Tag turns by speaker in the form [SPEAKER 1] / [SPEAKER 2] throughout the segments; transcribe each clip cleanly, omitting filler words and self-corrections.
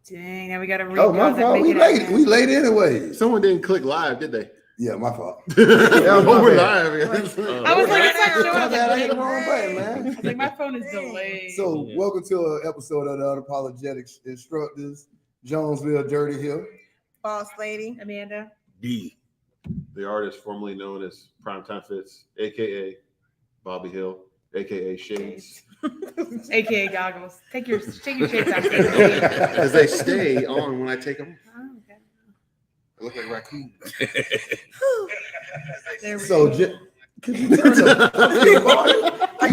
[SPEAKER 1] Dang, now we got to read.
[SPEAKER 2] Oh, my fault. We late. We late anyway.
[SPEAKER 3] Someone didn't click live, did they?
[SPEAKER 2] Yeah, my fault.
[SPEAKER 3] We're live.
[SPEAKER 1] I was like, it's not showing
[SPEAKER 2] I
[SPEAKER 1] up.
[SPEAKER 2] hit the wrong button, man.
[SPEAKER 1] I was like, my phone is delayed.
[SPEAKER 2] So, welcome to an episode of the Unapologetic Instructors. Jonesville, Dirty Hill.
[SPEAKER 4] Boss lady.
[SPEAKER 1] Amanda.
[SPEAKER 3] D. The artist formerly known as Primetime Fitz, aka Bobby Hill, aka Shades.
[SPEAKER 1] AKA goggles. Take your shades off.
[SPEAKER 3] Because they stay on when I take them.
[SPEAKER 1] Oh, okay.
[SPEAKER 3] I look like a raccoon.
[SPEAKER 1] There we
[SPEAKER 2] So,
[SPEAKER 1] go.
[SPEAKER 2] could you turn the
[SPEAKER 4] I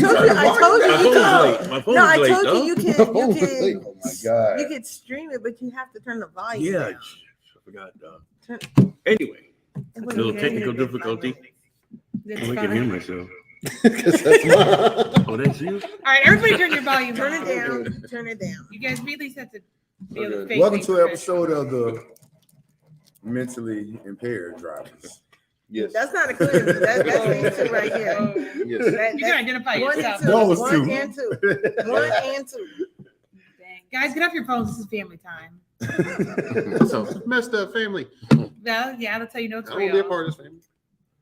[SPEAKER 4] told you you can.
[SPEAKER 5] My phone's
[SPEAKER 4] No, I
[SPEAKER 5] late,
[SPEAKER 4] told
[SPEAKER 5] dog.
[SPEAKER 4] you
[SPEAKER 2] Oh my God.
[SPEAKER 4] you can stream it, but you have to turn the volume
[SPEAKER 5] Yeah,
[SPEAKER 4] down.
[SPEAKER 5] I forgot.
[SPEAKER 4] Turn-
[SPEAKER 5] Anyway,
[SPEAKER 4] It
[SPEAKER 5] little
[SPEAKER 4] wouldn't
[SPEAKER 5] technical
[SPEAKER 4] be
[SPEAKER 5] difficulty.
[SPEAKER 1] That's
[SPEAKER 5] I'm
[SPEAKER 1] fine.
[SPEAKER 5] hear myself.
[SPEAKER 2] Because that's mine.
[SPEAKER 5] Oh, that's you?
[SPEAKER 1] All right, everybody turn your volume
[SPEAKER 4] Turn
[SPEAKER 1] down.
[SPEAKER 4] it down. Turn it down.
[SPEAKER 1] You guys at least have to be able to
[SPEAKER 3] Okay.
[SPEAKER 1] fake
[SPEAKER 2] Welcome
[SPEAKER 1] being
[SPEAKER 2] to an
[SPEAKER 1] professional.
[SPEAKER 2] episode of the Mentally Impaired Drivers.
[SPEAKER 3] Yes.
[SPEAKER 4] That's not a clue. That's me too right here.
[SPEAKER 1] Oh,
[SPEAKER 3] Yes.
[SPEAKER 4] That-
[SPEAKER 1] you can identify
[SPEAKER 4] one
[SPEAKER 1] yourself.
[SPEAKER 4] and two.
[SPEAKER 2] Those
[SPEAKER 4] One
[SPEAKER 2] two.
[SPEAKER 4] and two. One and two.
[SPEAKER 1] Dang. Guys, get off your phones. This is family time.
[SPEAKER 3] So messed up family.
[SPEAKER 1] Well, yeah, that's how you know it's
[SPEAKER 3] I won't be a
[SPEAKER 1] real.
[SPEAKER 3] part of this family.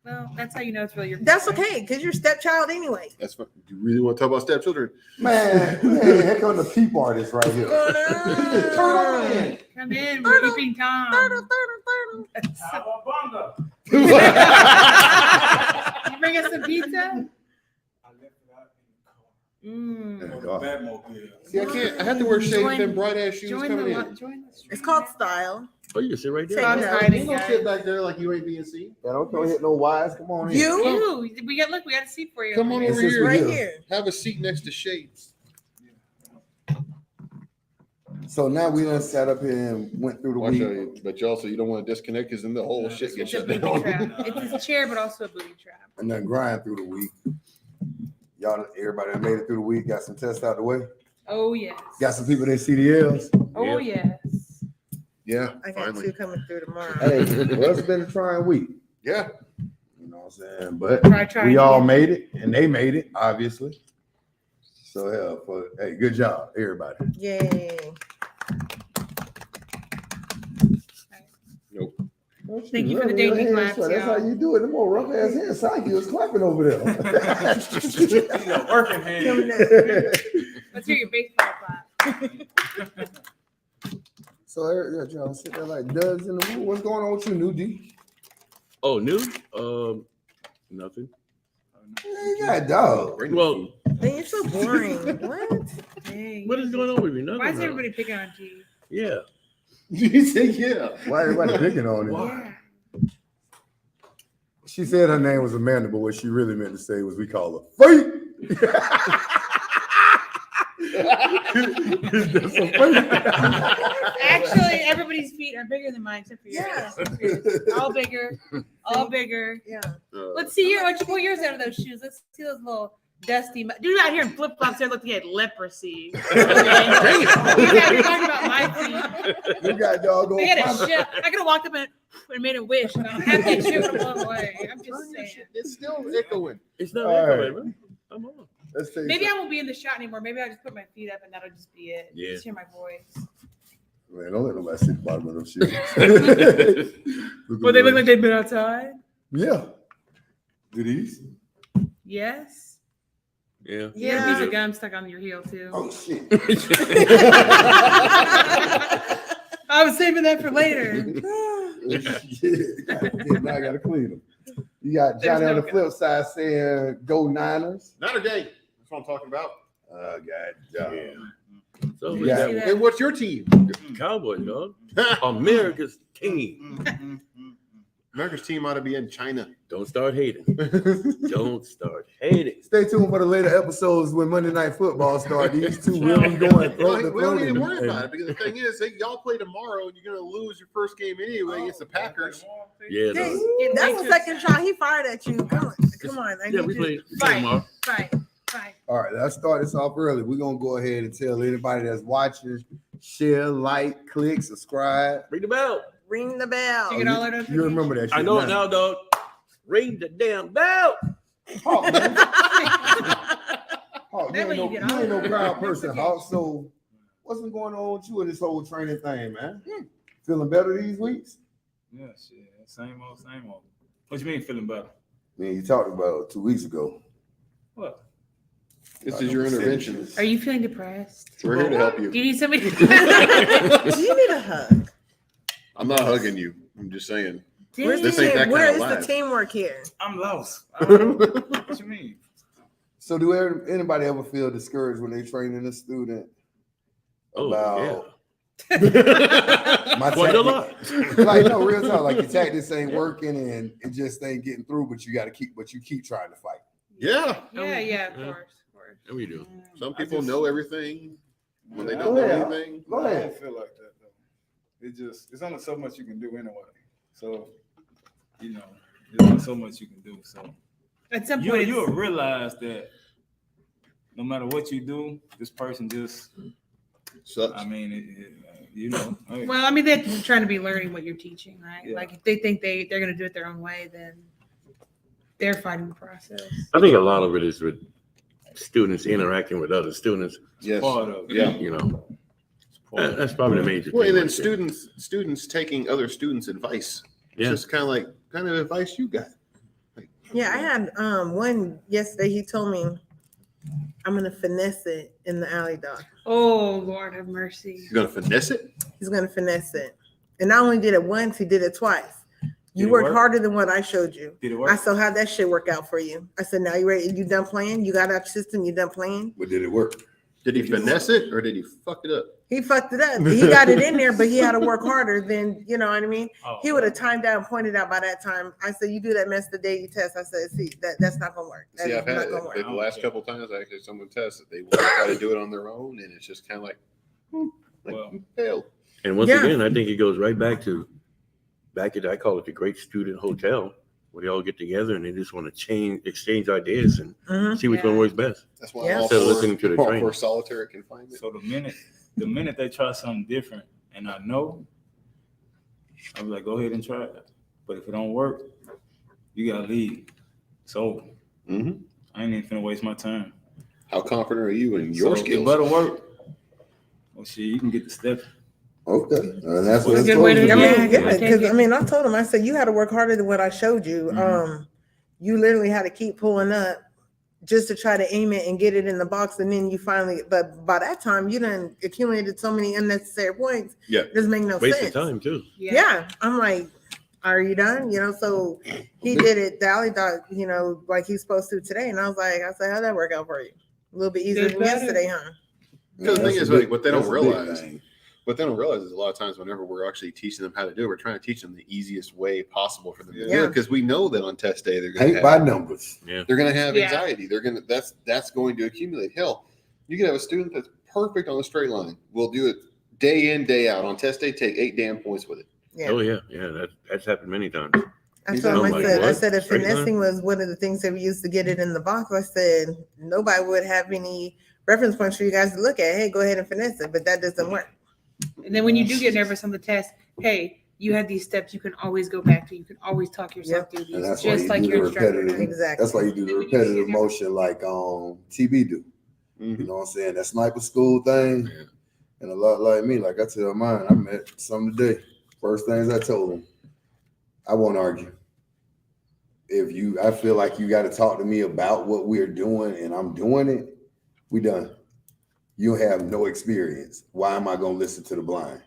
[SPEAKER 1] Well, that's how you know it's real. You're
[SPEAKER 4] That's okay, because you're stepchild anyway.
[SPEAKER 3] That's fine. You really want to talk about stepchildren?
[SPEAKER 2] Man, heck on the peep artist right here.
[SPEAKER 1] Come in, we're keeping Tom. You bring us some pizza?
[SPEAKER 3] See, I can't. I had to wear shades
[SPEAKER 1] Join-
[SPEAKER 3] and bright ass shoes
[SPEAKER 1] Join
[SPEAKER 3] coming
[SPEAKER 1] the,
[SPEAKER 3] in.
[SPEAKER 1] join the stream.
[SPEAKER 4] It's called style.
[SPEAKER 5] Oh, you can sit right there.
[SPEAKER 1] Tom's
[SPEAKER 4] No.
[SPEAKER 1] hiding,
[SPEAKER 3] You don't
[SPEAKER 1] guys.
[SPEAKER 3] sit back there like you ain't being seen.
[SPEAKER 2] Yeah, don't hit no wires. Come on in.
[SPEAKER 4] You
[SPEAKER 1] Ooh, we got a seat for you.
[SPEAKER 3] Come on
[SPEAKER 1] over
[SPEAKER 3] over
[SPEAKER 2] This is
[SPEAKER 3] here.
[SPEAKER 4] right
[SPEAKER 2] Yeah.
[SPEAKER 4] here.
[SPEAKER 3] Have a seat next to Shades.
[SPEAKER 2] So now we done sat up here and went through the
[SPEAKER 3] I'll
[SPEAKER 2] week.
[SPEAKER 3] show you. But you also, you don't want to disconnect because then the whole shit gets
[SPEAKER 1] It's a
[SPEAKER 3] shut
[SPEAKER 1] booty
[SPEAKER 3] down.
[SPEAKER 1] trap. It's a chair, but also a booty trap.
[SPEAKER 2] And then grind through the week. Y'all, everybody that made it through the week, got some tests out the way.
[SPEAKER 1] Oh yes.
[SPEAKER 2] Got some people in CDLs.
[SPEAKER 1] Oh yes.
[SPEAKER 3] Yeah,
[SPEAKER 4] I got
[SPEAKER 3] finally.
[SPEAKER 4] two coming through tomorrow.
[SPEAKER 2] Hey, well, it's been a trying week.
[SPEAKER 3] Yeah.
[SPEAKER 2] You know what I'm saying? But
[SPEAKER 1] Try
[SPEAKER 2] we all
[SPEAKER 1] again.
[SPEAKER 2] made it, and they made it, obviously. So hey, good job, everybody.
[SPEAKER 4] Yay.
[SPEAKER 3] Nope.
[SPEAKER 1] Thank you for the daily claps,
[SPEAKER 2] That's
[SPEAKER 1] y'all.
[SPEAKER 2] how you do it. The more rough ass hands, Psyche was clapping over there.
[SPEAKER 6] Working hand.
[SPEAKER 4] Coming up.
[SPEAKER 1] Let's hear your baseball clap.
[SPEAKER 2] So y'all sit there like duds in the room. What's going on with you, New D?
[SPEAKER 5] Oh, new? Nothing.
[SPEAKER 2] You got a dog.
[SPEAKER 5] Well,
[SPEAKER 4] Man, you're so boring. What?
[SPEAKER 1] Dang.
[SPEAKER 5] what is going on with you? Nothing.
[SPEAKER 1] Why is
[SPEAKER 5] huh?
[SPEAKER 1] everybody picking on G?
[SPEAKER 5] Yeah.
[SPEAKER 3] You say yeah.
[SPEAKER 2] Why everybody picking on him?
[SPEAKER 1] Yeah.
[SPEAKER 2] She said her name was Amanda, but what she really meant to say was we call her Faith. That's so funny.
[SPEAKER 1] Actually, everybody's feet are bigger than mine, except for yours.
[SPEAKER 4] Yeah.
[SPEAKER 1] All bigger. All bigger.
[SPEAKER 4] Yeah.
[SPEAKER 1] Let's see your. Why don't you pull yours out of those shoes? Let's see those little dusty. Dude out here in flip flops, there look like he had leprosy. Okay? He's out here talking about my feet.
[SPEAKER 2] You got doggone.
[SPEAKER 1] They had a shit. I could have walked up and made a wish. And I'm happy that shit would have blown away. I'm just saying.
[SPEAKER 3] It's still echoing.
[SPEAKER 5] It's not
[SPEAKER 2] All
[SPEAKER 5] echoing,
[SPEAKER 2] right.
[SPEAKER 5] man. I'm on.
[SPEAKER 2] Let's take
[SPEAKER 1] Maybe I won't be in the shot anymore. Maybe I'll just put my feet up and that'll just be it.
[SPEAKER 5] Yeah.
[SPEAKER 1] Just hear my voice.
[SPEAKER 2] Man, don't let nobody see the bottom of them shoes.
[SPEAKER 1] Well, they look like they've been outside.
[SPEAKER 2] Yeah. Do these?
[SPEAKER 1] Yes.
[SPEAKER 5] Yeah.
[SPEAKER 1] You got a piece
[SPEAKER 4] Yeah.
[SPEAKER 1] of gum stuck on your heel too.
[SPEAKER 2] Oh shit.
[SPEAKER 1] I was saving that for later.
[SPEAKER 2] Yeah, now I gotta clean them. You got Johnny
[SPEAKER 1] There's
[SPEAKER 2] on
[SPEAKER 1] no
[SPEAKER 2] the flip side saying go Niners.
[SPEAKER 3] Not a day. That's what I'm talking about.
[SPEAKER 2] God job.
[SPEAKER 5] Yeah. So
[SPEAKER 2] Yeah.
[SPEAKER 5] we got
[SPEAKER 1] See that?
[SPEAKER 3] And what's your team?
[SPEAKER 5] Cowboys, dog. America's team.
[SPEAKER 3] America's team ought to be in China.
[SPEAKER 5] Don't start hating. Don't start hating.
[SPEAKER 2] Stay tuned for the later episodes when Monday Night Football starts. These two will be going throat to
[SPEAKER 3] We don't
[SPEAKER 2] throat
[SPEAKER 3] even
[SPEAKER 2] and-
[SPEAKER 3] worry about it
[SPEAKER 2] and-
[SPEAKER 3] because the thing is, hey, y'all play tomorrow and you're going to lose your first game anyway against the Packers.
[SPEAKER 5] Yeah,
[SPEAKER 4] Dang,
[SPEAKER 5] dog.
[SPEAKER 4] that's the second shot he fired at you. Come on. I
[SPEAKER 5] Yeah,
[SPEAKER 4] need
[SPEAKER 5] we
[SPEAKER 4] you.
[SPEAKER 5] play
[SPEAKER 1] Fight.
[SPEAKER 5] tomorrow.
[SPEAKER 1] Fight. Fight.
[SPEAKER 2] All right, let's start this off early. We're gonna go ahead and tell anybody that's watching, share, like, click, subscribe.
[SPEAKER 5] Ring the bell.
[SPEAKER 4] Ring the bell.
[SPEAKER 1] You get all that
[SPEAKER 2] You remember that shit.
[SPEAKER 5] I know it now, dog. Ring the damn bell.
[SPEAKER 2] Hawk, man. Hawk,
[SPEAKER 1] That way you get
[SPEAKER 2] you ain't no
[SPEAKER 1] all
[SPEAKER 2] proud
[SPEAKER 1] the
[SPEAKER 2] person, Hawk. So what's been going on with you in this whole training thing, man? Feeling better these weeks?
[SPEAKER 6] Yeah, shit. Same old, same old. What you mean feeling better?
[SPEAKER 2] Man, you talked about it 2 weeks ago.
[SPEAKER 6] What?
[SPEAKER 3] This is your intervention.
[SPEAKER 1] Are you feeling depressed?
[SPEAKER 3] We're here to help you.
[SPEAKER 1] Do you need somebody?
[SPEAKER 4] Do you need a hug?
[SPEAKER 3] I'm not hugging you. I'm just saying.
[SPEAKER 4] Where's
[SPEAKER 3] This
[SPEAKER 4] the
[SPEAKER 3] ain't that
[SPEAKER 4] team? Where
[SPEAKER 3] kinda
[SPEAKER 4] is the
[SPEAKER 3] live.
[SPEAKER 4] teamwork here?
[SPEAKER 6] I'm lost. What you mean?
[SPEAKER 2] So do anybody ever feel discouraged when they training a student
[SPEAKER 5] Oh,
[SPEAKER 2] about
[SPEAKER 5] yeah.
[SPEAKER 2] my
[SPEAKER 5] Quite a
[SPEAKER 2] tactic?
[SPEAKER 5] lot.
[SPEAKER 2] Like, no, real talk, like your tactics ain't working and it just ain't getting through, but you keep trying to fight.
[SPEAKER 3] Yeah.
[SPEAKER 1] Yeah, of
[SPEAKER 5] Yeah.
[SPEAKER 1] course.
[SPEAKER 5] Yeah, we do.
[SPEAKER 3] Some
[SPEAKER 6] I
[SPEAKER 3] people
[SPEAKER 6] just-
[SPEAKER 3] know everything when they
[SPEAKER 6] Yeah,
[SPEAKER 3] don't
[SPEAKER 2] Go
[SPEAKER 3] know
[SPEAKER 2] ahead.
[SPEAKER 3] anything.
[SPEAKER 2] Go
[SPEAKER 6] I
[SPEAKER 2] ahead.
[SPEAKER 6] don't feel like that though. It's only so much you can do anyway. So, you know, there's only so much you can do. So
[SPEAKER 1] At some
[SPEAKER 6] you'll
[SPEAKER 1] point,
[SPEAKER 6] realize that no matter what you do, this person just,
[SPEAKER 3] Sucks.
[SPEAKER 6] I mean, you know.
[SPEAKER 1] well, I mean, they're trying to be learning what you're teaching, right?
[SPEAKER 6] Yeah.
[SPEAKER 1] Like if they think they're going to do it their own way, then they're fighting the process.
[SPEAKER 5] I think a lot of it is with students interacting with other students.
[SPEAKER 3] Yes.
[SPEAKER 6] part of it.
[SPEAKER 3] Yeah.
[SPEAKER 5] You know, that's probably the major
[SPEAKER 3] Well,
[SPEAKER 5] thing.
[SPEAKER 3] and then
[SPEAKER 5] right there.
[SPEAKER 3] students taking other students' advice. It's
[SPEAKER 5] Yeah.
[SPEAKER 3] just kind of advice you got.
[SPEAKER 4] Yeah, I had one yesterday. He told me I'm gonna finesse it in the alley dog.
[SPEAKER 1] Oh, Lord have mercy.
[SPEAKER 3] You're gonna finesse it.
[SPEAKER 4] He's gonna finesse it. And not only did it once, he did it twice. You
[SPEAKER 6] Did it
[SPEAKER 4] worked
[SPEAKER 6] work?
[SPEAKER 4] harder than what I showed you.
[SPEAKER 6] Did it
[SPEAKER 4] I
[SPEAKER 6] work?
[SPEAKER 4] said, how'd that shit work out for you? I said, now you ready? You done playing? You got out your system? You done playing?
[SPEAKER 2] But did it work?
[SPEAKER 3] Did he finesse it or did he fuck it up?
[SPEAKER 4] He fucked it up. He got it in there, but he had to work harder than, you know what I mean?
[SPEAKER 6] Oh,
[SPEAKER 4] He would have timed out and pointed out by that time. I said, you do that mess the day you test. I said, see, that's not gonna work. That's
[SPEAKER 3] See, I've had
[SPEAKER 4] not
[SPEAKER 3] it.
[SPEAKER 4] gonna work.
[SPEAKER 3] The last couple times I actually someone tested, they want to try to do it on their own, and it's just kind of like
[SPEAKER 6] Well,
[SPEAKER 3] you failed.
[SPEAKER 5] And once
[SPEAKER 4] Yeah.
[SPEAKER 5] again, I think it goes right back at, I call it the great student hotel, where they all get together and they just want to exchange ideas and
[SPEAKER 4] Mhm.
[SPEAKER 5] see which one
[SPEAKER 1] Yeah.
[SPEAKER 5] works best.
[SPEAKER 3] That's why
[SPEAKER 4] Yeah.
[SPEAKER 3] I'm all
[SPEAKER 5] Instead of
[SPEAKER 3] for,
[SPEAKER 5] listening to the
[SPEAKER 3] all
[SPEAKER 5] trainer.
[SPEAKER 3] for solitary confinement.
[SPEAKER 6] so the minute they try something different and I know, I'm like, go ahead and try it. But if it don't work, you gotta leave. So
[SPEAKER 3] Mhm.
[SPEAKER 6] I ain't even finna waste my time.
[SPEAKER 3] How confident are you in your
[SPEAKER 6] So if
[SPEAKER 3] skills?
[SPEAKER 6] it better work. Well, shit, you can get the step.
[SPEAKER 2] Okay. And that's
[SPEAKER 1] It's a
[SPEAKER 2] what it's
[SPEAKER 1] good way to
[SPEAKER 2] supposed
[SPEAKER 4] I
[SPEAKER 2] to
[SPEAKER 1] Yeah,
[SPEAKER 4] mean,
[SPEAKER 2] be.
[SPEAKER 1] I
[SPEAKER 4] yeah,
[SPEAKER 1] take
[SPEAKER 4] because
[SPEAKER 1] it.
[SPEAKER 4] I mean, I told him, I said, you had to work harder than what I showed you.
[SPEAKER 6] Mhm.
[SPEAKER 4] You literally had to keep pulling up just to try to aim it and get it in the box, and then you finally. But by that time, you done accumulated so many unnecessary points.
[SPEAKER 3] Yeah.
[SPEAKER 4] It doesn't make no
[SPEAKER 5] Waste
[SPEAKER 4] sense.
[SPEAKER 5] of time too.
[SPEAKER 4] Yeah, I'm like, are you done? You know, so he did it. The alley dog, you know, like he's supposed to today, and I said, how'd that work out for you? A little bit easier
[SPEAKER 1] Good
[SPEAKER 4] than
[SPEAKER 1] better.
[SPEAKER 4] yesterday, huh?
[SPEAKER 3] Because the thing
[SPEAKER 2] That's
[SPEAKER 3] is,
[SPEAKER 2] a big-
[SPEAKER 3] like, what they don't
[SPEAKER 2] that's a big
[SPEAKER 3] realize,
[SPEAKER 2] thing.
[SPEAKER 3] what they don't realize is a lot of times whenever we're actually teaching them how to do it, we're trying to teach them the easiest way possible for them to do
[SPEAKER 4] Yeah.
[SPEAKER 3] it. Because we know that on test day they're
[SPEAKER 2] Paint
[SPEAKER 3] gonna
[SPEAKER 2] by
[SPEAKER 3] have,
[SPEAKER 2] numbers.
[SPEAKER 3] they're gonna have
[SPEAKER 1] Yeah.
[SPEAKER 3] anxiety. That's going to accumulate. Hell, you can have a student that's perfect on a straight line. Will do it day in, day out. On test day, take 8 damn points with it.
[SPEAKER 4] Yeah.
[SPEAKER 5] Oh yeah, that's happened many times.
[SPEAKER 4] I
[SPEAKER 3] He's
[SPEAKER 4] told him,
[SPEAKER 5] like,
[SPEAKER 4] I
[SPEAKER 5] what?
[SPEAKER 4] said, if
[SPEAKER 5] Straight line?
[SPEAKER 4] finessing was one of the things that we used to get it in the box, I said, nobody would have any reference points for you guys to look at. Hey, go ahead and finesse it, but that doesn't work.
[SPEAKER 1] And then when you do get nervous on the test, hey, you have these steps you can always go back to. You can always talk yourself through
[SPEAKER 2] And
[SPEAKER 1] these,
[SPEAKER 2] that's why
[SPEAKER 1] just
[SPEAKER 2] you
[SPEAKER 1] like
[SPEAKER 2] do
[SPEAKER 1] your
[SPEAKER 2] the
[SPEAKER 1] instructor.
[SPEAKER 2] repetitive.
[SPEAKER 4] Exactly.
[SPEAKER 2] That's why you do the repetitive motion like TB do.
[SPEAKER 3] Mhm.
[SPEAKER 2] You know what I'm saying? That sniper school thing.
[SPEAKER 5] Yeah.
[SPEAKER 2] And a lot like me, like I tell mine, I met some today. First things I told them, I won't argue. I feel like you got to talk to me about what we're doing and I'm doing it, we done. You have no experience. Why am I going to listen to the blind?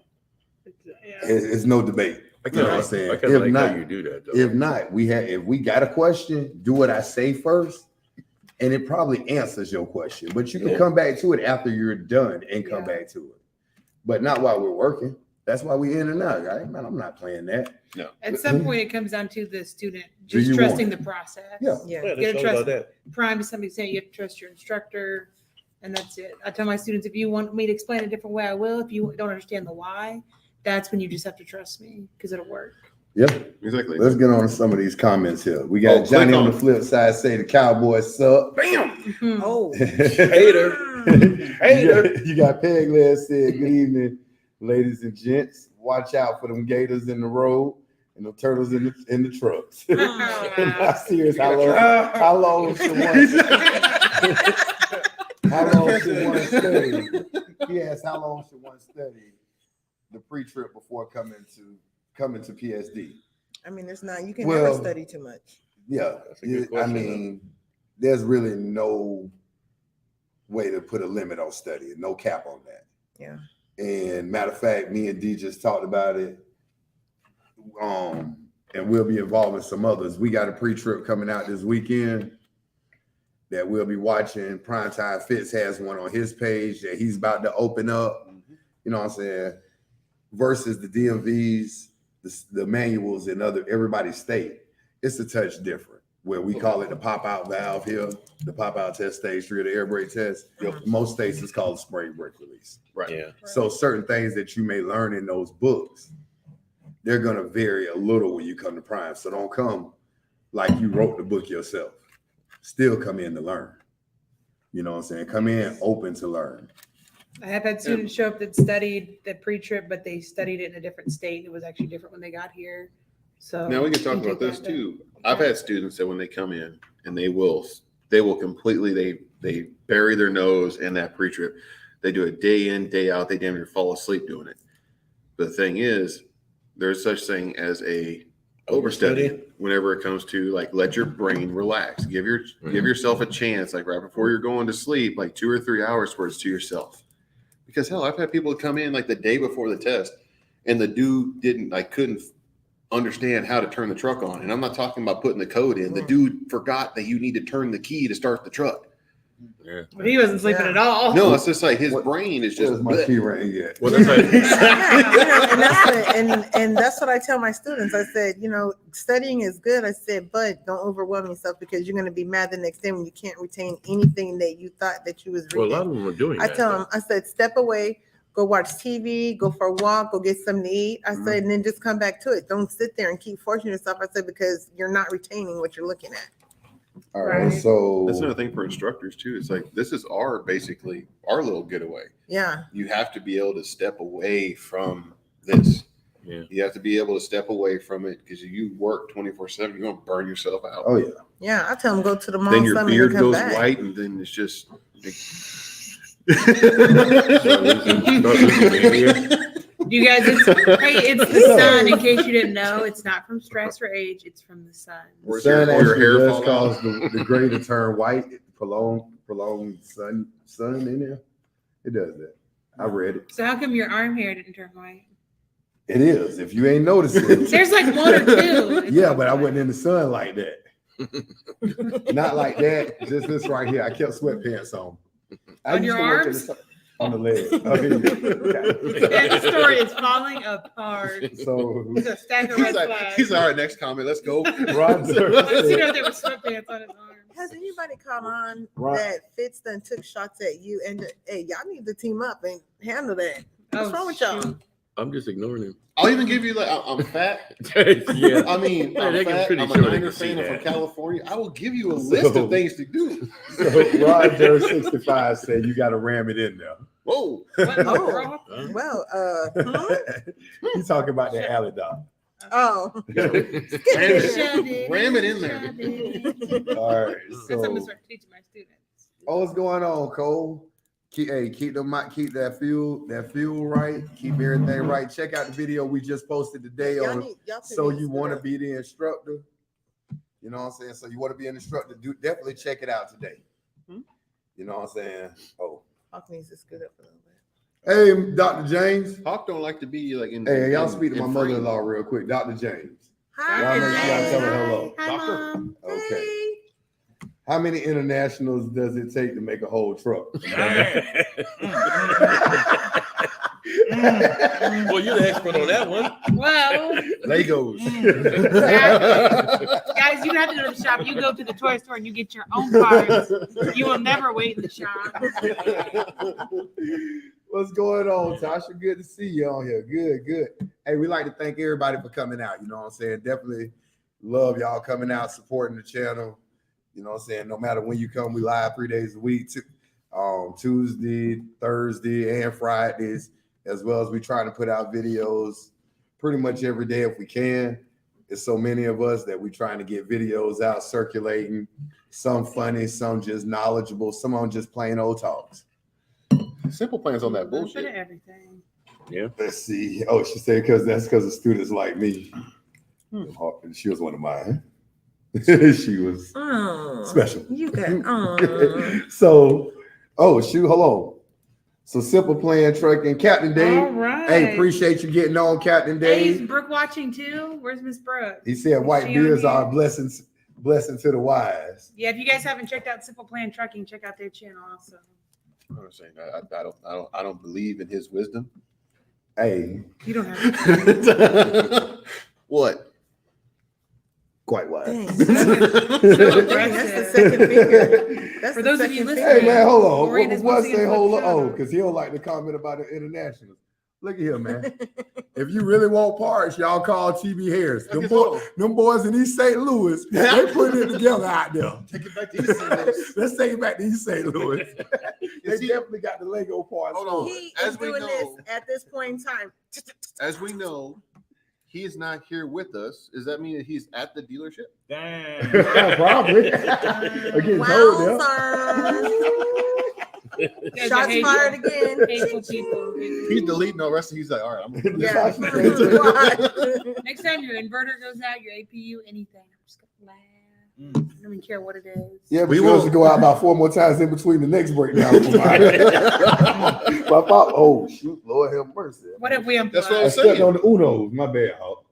[SPEAKER 1] Yeah.
[SPEAKER 2] It's no debate.
[SPEAKER 5] I
[SPEAKER 2] You know what I'm
[SPEAKER 5] kind
[SPEAKER 2] saying?
[SPEAKER 5] of
[SPEAKER 2] If
[SPEAKER 5] like
[SPEAKER 2] not-
[SPEAKER 5] how you do that though.
[SPEAKER 2] If not, if we got a question, do what I say first, and it probably answers your question. But you can
[SPEAKER 5] Yeah.
[SPEAKER 2] come back to it after you're done and come
[SPEAKER 1] Yeah.
[SPEAKER 2] back to it. But not while we're working. That's why we in and out, right? Man, I'm not playing that.
[SPEAKER 1] At some point, it comes down to the student
[SPEAKER 2] Do
[SPEAKER 1] just
[SPEAKER 2] you
[SPEAKER 1] trusting
[SPEAKER 2] want
[SPEAKER 1] the process.
[SPEAKER 2] Yeah.
[SPEAKER 4] Yeah.
[SPEAKER 5] Yeah,
[SPEAKER 1] Get
[SPEAKER 5] that's
[SPEAKER 1] a
[SPEAKER 5] all
[SPEAKER 1] trust-
[SPEAKER 5] about that.
[SPEAKER 1] Prime to some extent, you have to trust your instructor, and that's it. I tell my students, if you want me to explain a different way, I will. If you don't understand the why, that's when you just have to trust me because it'll work.
[SPEAKER 2] Yeah.
[SPEAKER 3] Exactly.
[SPEAKER 2] Let's get on to some of these comments here. We got
[SPEAKER 3] Oh,
[SPEAKER 2] Johnny
[SPEAKER 3] click
[SPEAKER 2] on the
[SPEAKER 3] on-
[SPEAKER 2] flip side say the Cowboys suck. Bam!
[SPEAKER 1] Mhm.
[SPEAKER 4] Oh,
[SPEAKER 5] Hater. Hater.
[SPEAKER 2] You got Peg Leg said, good evening, ladies and gents. Watch out for them gators in the road and the turtles in the trucks. Not serious. How long should one stay? he asked how long should one study the pre-trip before coming to PSD.
[SPEAKER 4] I mean, it's not, you can
[SPEAKER 2] Well,
[SPEAKER 4] never study too much.
[SPEAKER 2] Yeah,
[SPEAKER 5] That's a good
[SPEAKER 2] I
[SPEAKER 5] question,
[SPEAKER 2] mean, there's really no way to put a limit on studying, no cap on that.
[SPEAKER 4] Yeah.
[SPEAKER 2] And matter of fact, me and D just talked about it. And we'll be involving some others. We got a pre-trip coming out this weekend that we'll be watching. Primetime Fitz has one on his page that he's about to open up. You know what I'm saying? Versus the DMVs, the manuals in everybody's state, it's a touch different. Where we call it the pop-out valve here, the pop-out test stage 3 of the air brake test. Most states it's called spring brake release.
[SPEAKER 3] Right.
[SPEAKER 5] Yeah.
[SPEAKER 2] So certain things that you may learn in those books, they're gonna vary a little when you come to prime. So don't come like you wrote the book yourself. Still come in to learn. You know what I'm saying? Come in open to learn.
[SPEAKER 1] I have had students show up that studied the pre-trip, but they studied it in a different state. It was actually different when they got here. So
[SPEAKER 3] Now we can talk about this too. I've had students that when they come in and they will completely, they bury their nose in that pre-trip. They do it day in, day out. They damn near fall asleep doing it. The thing is, there's such thing as a overstudy whenever it comes to like, let your brain relax. Give yourself a chance, like right before you're going to sleep, like 2 or 3 hours where it's to yourself. Because hell, I've had people come in like the day before the test and the dude couldn't understand how to turn the truck on. And I'm not talking about putting the code in. The dude forgot that you need to turn the key to start the truck.
[SPEAKER 5] Yeah.
[SPEAKER 1] But he wasn't sleeping at all.
[SPEAKER 3] No, it's just like his brain is just.
[SPEAKER 2] Where's my key ring yet?
[SPEAKER 5] Well, that's like,
[SPEAKER 4] And that's what I tell my students. I said, studying is good. I said, but don't overwhelm yourself because you're going to be mad the next day when you can't retain anything that you thought that you was
[SPEAKER 5] well, a
[SPEAKER 4] reading.
[SPEAKER 5] lot of them are doing
[SPEAKER 4] I
[SPEAKER 5] that.
[SPEAKER 4] tell them, I said, step away, go watch TV, go for a walk, go get something to eat. I said, and then just come back to it. Don't sit there and keep forcing yourself. I said, because you're not retaining what you're looking at.
[SPEAKER 2] All right,
[SPEAKER 1] Right.
[SPEAKER 2] so
[SPEAKER 3] That's another thing for instructors too. It's like, this is basically our little getaway.
[SPEAKER 4] Yeah.
[SPEAKER 3] You have to be able to step away from this.
[SPEAKER 5] Yeah.
[SPEAKER 3] You have to be able to step away from it because you work 24/7, you're going to burn yourself out.
[SPEAKER 2] oh yeah.
[SPEAKER 4] Yeah. I tell them, go to the mall.
[SPEAKER 3] Then your
[SPEAKER 4] Sunday,
[SPEAKER 3] beard
[SPEAKER 4] and come
[SPEAKER 3] goes
[SPEAKER 4] back.
[SPEAKER 3] white and then it's just.
[SPEAKER 1] You guys, it's the sun. In case you didn't know, it's not from stress or age. It's from the sun.
[SPEAKER 2] The
[SPEAKER 3] Where's
[SPEAKER 2] sun
[SPEAKER 3] your
[SPEAKER 2] actually
[SPEAKER 3] hair
[SPEAKER 2] does
[SPEAKER 3] fall
[SPEAKER 2] cause
[SPEAKER 3] out?
[SPEAKER 2] the gray to turn white. Prolonged sun in there. It does that. I read it.
[SPEAKER 1] So how come your arm hair didn't turn white?
[SPEAKER 2] It is. If you ain't noticed it.
[SPEAKER 1] There's like one or two.
[SPEAKER 2] Yeah, but I wasn't in the sun like that. Not like that. Just this right here. I kept sweatpants on. I
[SPEAKER 1] On
[SPEAKER 2] used
[SPEAKER 1] your
[SPEAKER 2] to work in
[SPEAKER 1] arms?
[SPEAKER 2] the sun- on the leg. Oh, here you go.
[SPEAKER 1] That story is falling apart.
[SPEAKER 2] So
[SPEAKER 1] It's a stack of red flags.
[SPEAKER 3] He's all right. Next comment. Let's go.
[SPEAKER 2] Roger.
[SPEAKER 1] Let's see if there was sweatpants on his arms.
[SPEAKER 4] Has anybody caught on
[SPEAKER 2] Right.
[SPEAKER 4] that Fitz done took shots at you and hey, y'all need to team up and handle that? What's
[SPEAKER 1] Oh,
[SPEAKER 4] wrong with y'all?
[SPEAKER 1] shoot.
[SPEAKER 5] I'm just ignoring him.
[SPEAKER 3] I'll even give you like, I'm fat.
[SPEAKER 5] Yeah.
[SPEAKER 3] I mean,
[SPEAKER 5] Yeah,
[SPEAKER 3] I'm
[SPEAKER 5] they can
[SPEAKER 3] fat.
[SPEAKER 5] pretty
[SPEAKER 3] I'm a
[SPEAKER 5] sure they
[SPEAKER 3] Niner
[SPEAKER 5] can see
[SPEAKER 3] fan. I'm from
[SPEAKER 5] that.
[SPEAKER 3] California. I will give you a list
[SPEAKER 2] So-
[SPEAKER 3] of things to do.
[SPEAKER 2] So Roger 65 said you got to ram it in there.
[SPEAKER 3] Whoa.
[SPEAKER 1] What in the
[SPEAKER 4] Oh.
[SPEAKER 1] world?
[SPEAKER 5] Huh?
[SPEAKER 4] Well,
[SPEAKER 2] He's talking about the alley dog.
[SPEAKER 4] oh,
[SPEAKER 3] Ram it in there.
[SPEAKER 1] Shove it.
[SPEAKER 2] All right.
[SPEAKER 1] That's what I'm gonna
[SPEAKER 2] So,
[SPEAKER 1] start teaching my students.
[SPEAKER 2] what's going on, Cole? Keep that fuel right. Keep everything right. Check out the video we just posted today
[SPEAKER 4] y'all
[SPEAKER 2] on.
[SPEAKER 4] need, y'all two
[SPEAKER 2] So
[SPEAKER 4] need to
[SPEAKER 2] you
[SPEAKER 4] split
[SPEAKER 2] want to
[SPEAKER 4] up.
[SPEAKER 2] be the instructor? You know what I'm saying? So you want to be an instructor? Definitely check it out today.
[SPEAKER 4] Hmm?
[SPEAKER 2] You know what I'm saying? Oh,
[SPEAKER 4] Hawk needs to scoot up a little bit.
[SPEAKER 2] hey, Dr. James.
[SPEAKER 3] Hawk don't like to be like in.
[SPEAKER 2] Hey, y'all
[SPEAKER 3] in-
[SPEAKER 2] speak to
[SPEAKER 3] in
[SPEAKER 2] my
[SPEAKER 3] frame.
[SPEAKER 2] mother-in-law real quick, Dr. James.
[SPEAKER 4] Hi,
[SPEAKER 2] Y'all make sure y'all tell her hello.
[SPEAKER 1] Hi,
[SPEAKER 3] Doctor.
[SPEAKER 1] Mom.
[SPEAKER 2] Okay.
[SPEAKER 4] Hey.
[SPEAKER 2] How many internationals does it take to make a whole truck?
[SPEAKER 5] Well, you're the expert on that one.
[SPEAKER 1] Well,
[SPEAKER 2] Legos.
[SPEAKER 1] guys, you don't have to go to the shop. You go to the toy store and you get your own parts. You will never wait in the shop.
[SPEAKER 2] What's going on, Tasha? Good to see you on here. Good. Hey, we like to thank everybody for coming out. You know what I'm saying? Definitely love y'all coming out, supporting the channel. You know what I'm saying? No matter when you come, we live 3 days a week, Tuesday, Thursday, and Fridays, as well as we try to put out videos pretty much every day if we can. There's so many of us that we trying to get videos out circulating. Some funny, some just knowledgeable, some on just plain old talks.
[SPEAKER 3] Simple Plan's on that
[SPEAKER 1] Bit of
[SPEAKER 3] bullshit.
[SPEAKER 1] everything.
[SPEAKER 2] Let's see. Oh, she said because of students like me. She was one of mine. She was special.
[SPEAKER 4] You got
[SPEAKER 2] So, oh shoot, hold on. So Simple Plan Trucking, Captain Dave.
[SPEAKER 1] All right.
[SPEAKER 2] Hey, appreciate you getting on, Captain
[SPEAKER 1] Hey, is
[SPEAKER 2] Dave.
[SPEAKER 1] Brooke watching too? Where's Miss Brooke?
[SPEAKER 2] He said white
[SPEAKER 1] Is she on
[SPEAKER 2] beards are a
[SPEAKER 1] here?
[SPEAKER 2] blessing to the wise.
[SPEAKER 1] Yeah, if you guys haven't checked out Simple Plan Trucking, check out their channel also.
[SPEAKER 3] I'm saying I don't believe in his wisdom.
[SPEAKER 2] Hey,
[SPEAKER 1] You don't have to.
[SPEAKER 3] What?
[SPEAKER 2] quite wise.
[SPEAKER 4] Dang.
[SPEAKER 1] So
[SPEAKER 4] Dang, that's the
[SPEAKER 1] aggressive.
[SPEAKER 4] second finger. That's
[SPEAKER 1] For
[SPEAKER 4] the
[SPEAKER 1] those of you
[SPEAKER 4] second
[SPEAKER 1] listening-
[SPEAKER 2] Hey man, hold on.
[SPEAKER 1] Miranda's
[SPEAKER 2] What
[SPEAKER 1] once
[SPEAKER 2] say
[SPEAKER 1] again
[SPEAKER 2] hold
[SPEAKER 1] flipped
[SPEAKER 2] on?
[SPEAKER 1] shut.
[SPEAKER 2] Because he don't like to comment about the internationals. Look at here, man. If you really want parts, y'all call TB Harris.
[SPEAKER 3] Okay, so-
[SPEAKER 2] Them boys in East St. Louis, they put it together out there.
[SPEAKER 3] Take it back to East St. Louis.
[SPEAKER 2] Let's take it back to East St. Louis. They
[SPEAKER 3] See-
[SPEAKER 2] definitely got the Lego parts.
[SPEAKER 3] Hold on.
[SPEAKER 4] He
[SPEAKER 3] As
[SPEAKER 4] is
[SPEAKER 3] we
[SPEAKER 4] doing this
[SPEAKER 3] know-
[SPEAKER 4] at this point in time.
[SPEAKER 3] As we know, he is not here with us. Does that mean that he's at the dealership?
[SPEAKER 6] Damn.
[SPEAKER 2] Yeah, probably. Again,
[SPEAKER 4] Wow,
[SPEAKER 2] told
[SPEAKER 4] sir.
[SPEAKER 1] You guys are
[SPEAKER 4] Shots
[SPEAKER 1] hateful-
[SPEAKER 4] fired again.
[SPEAKER 1] Hateful people.
[SPEAKER 3] He's deleting all the rest. He's like, all right, I'm gonna
[SPEAKER 4] Yeah.
[SPEAKER 1] Next time your inverter goes out, your APU, anything, I'm just gonna laugh. I don't even care what it is.
[SPEAKER 2] Yeah,
[SPEAKER 3] We
[SPEAKER 2] we supposed to
[SPEAKER 3] will-
[SPEAKER 2] go out about 4 more times in between the next breakdown. Oh shoot, Lord have mercy.
[SPEAKER 1] What if we unplug?
[SPEAKER 3] That's what
[SPEAKER 2] I
[SPEAKER 3] I'm
[SPEAKER 2] stepped
[SPEAKER 3] saying.
[SPEAKER 2] on the Unos. My bad, Hawk.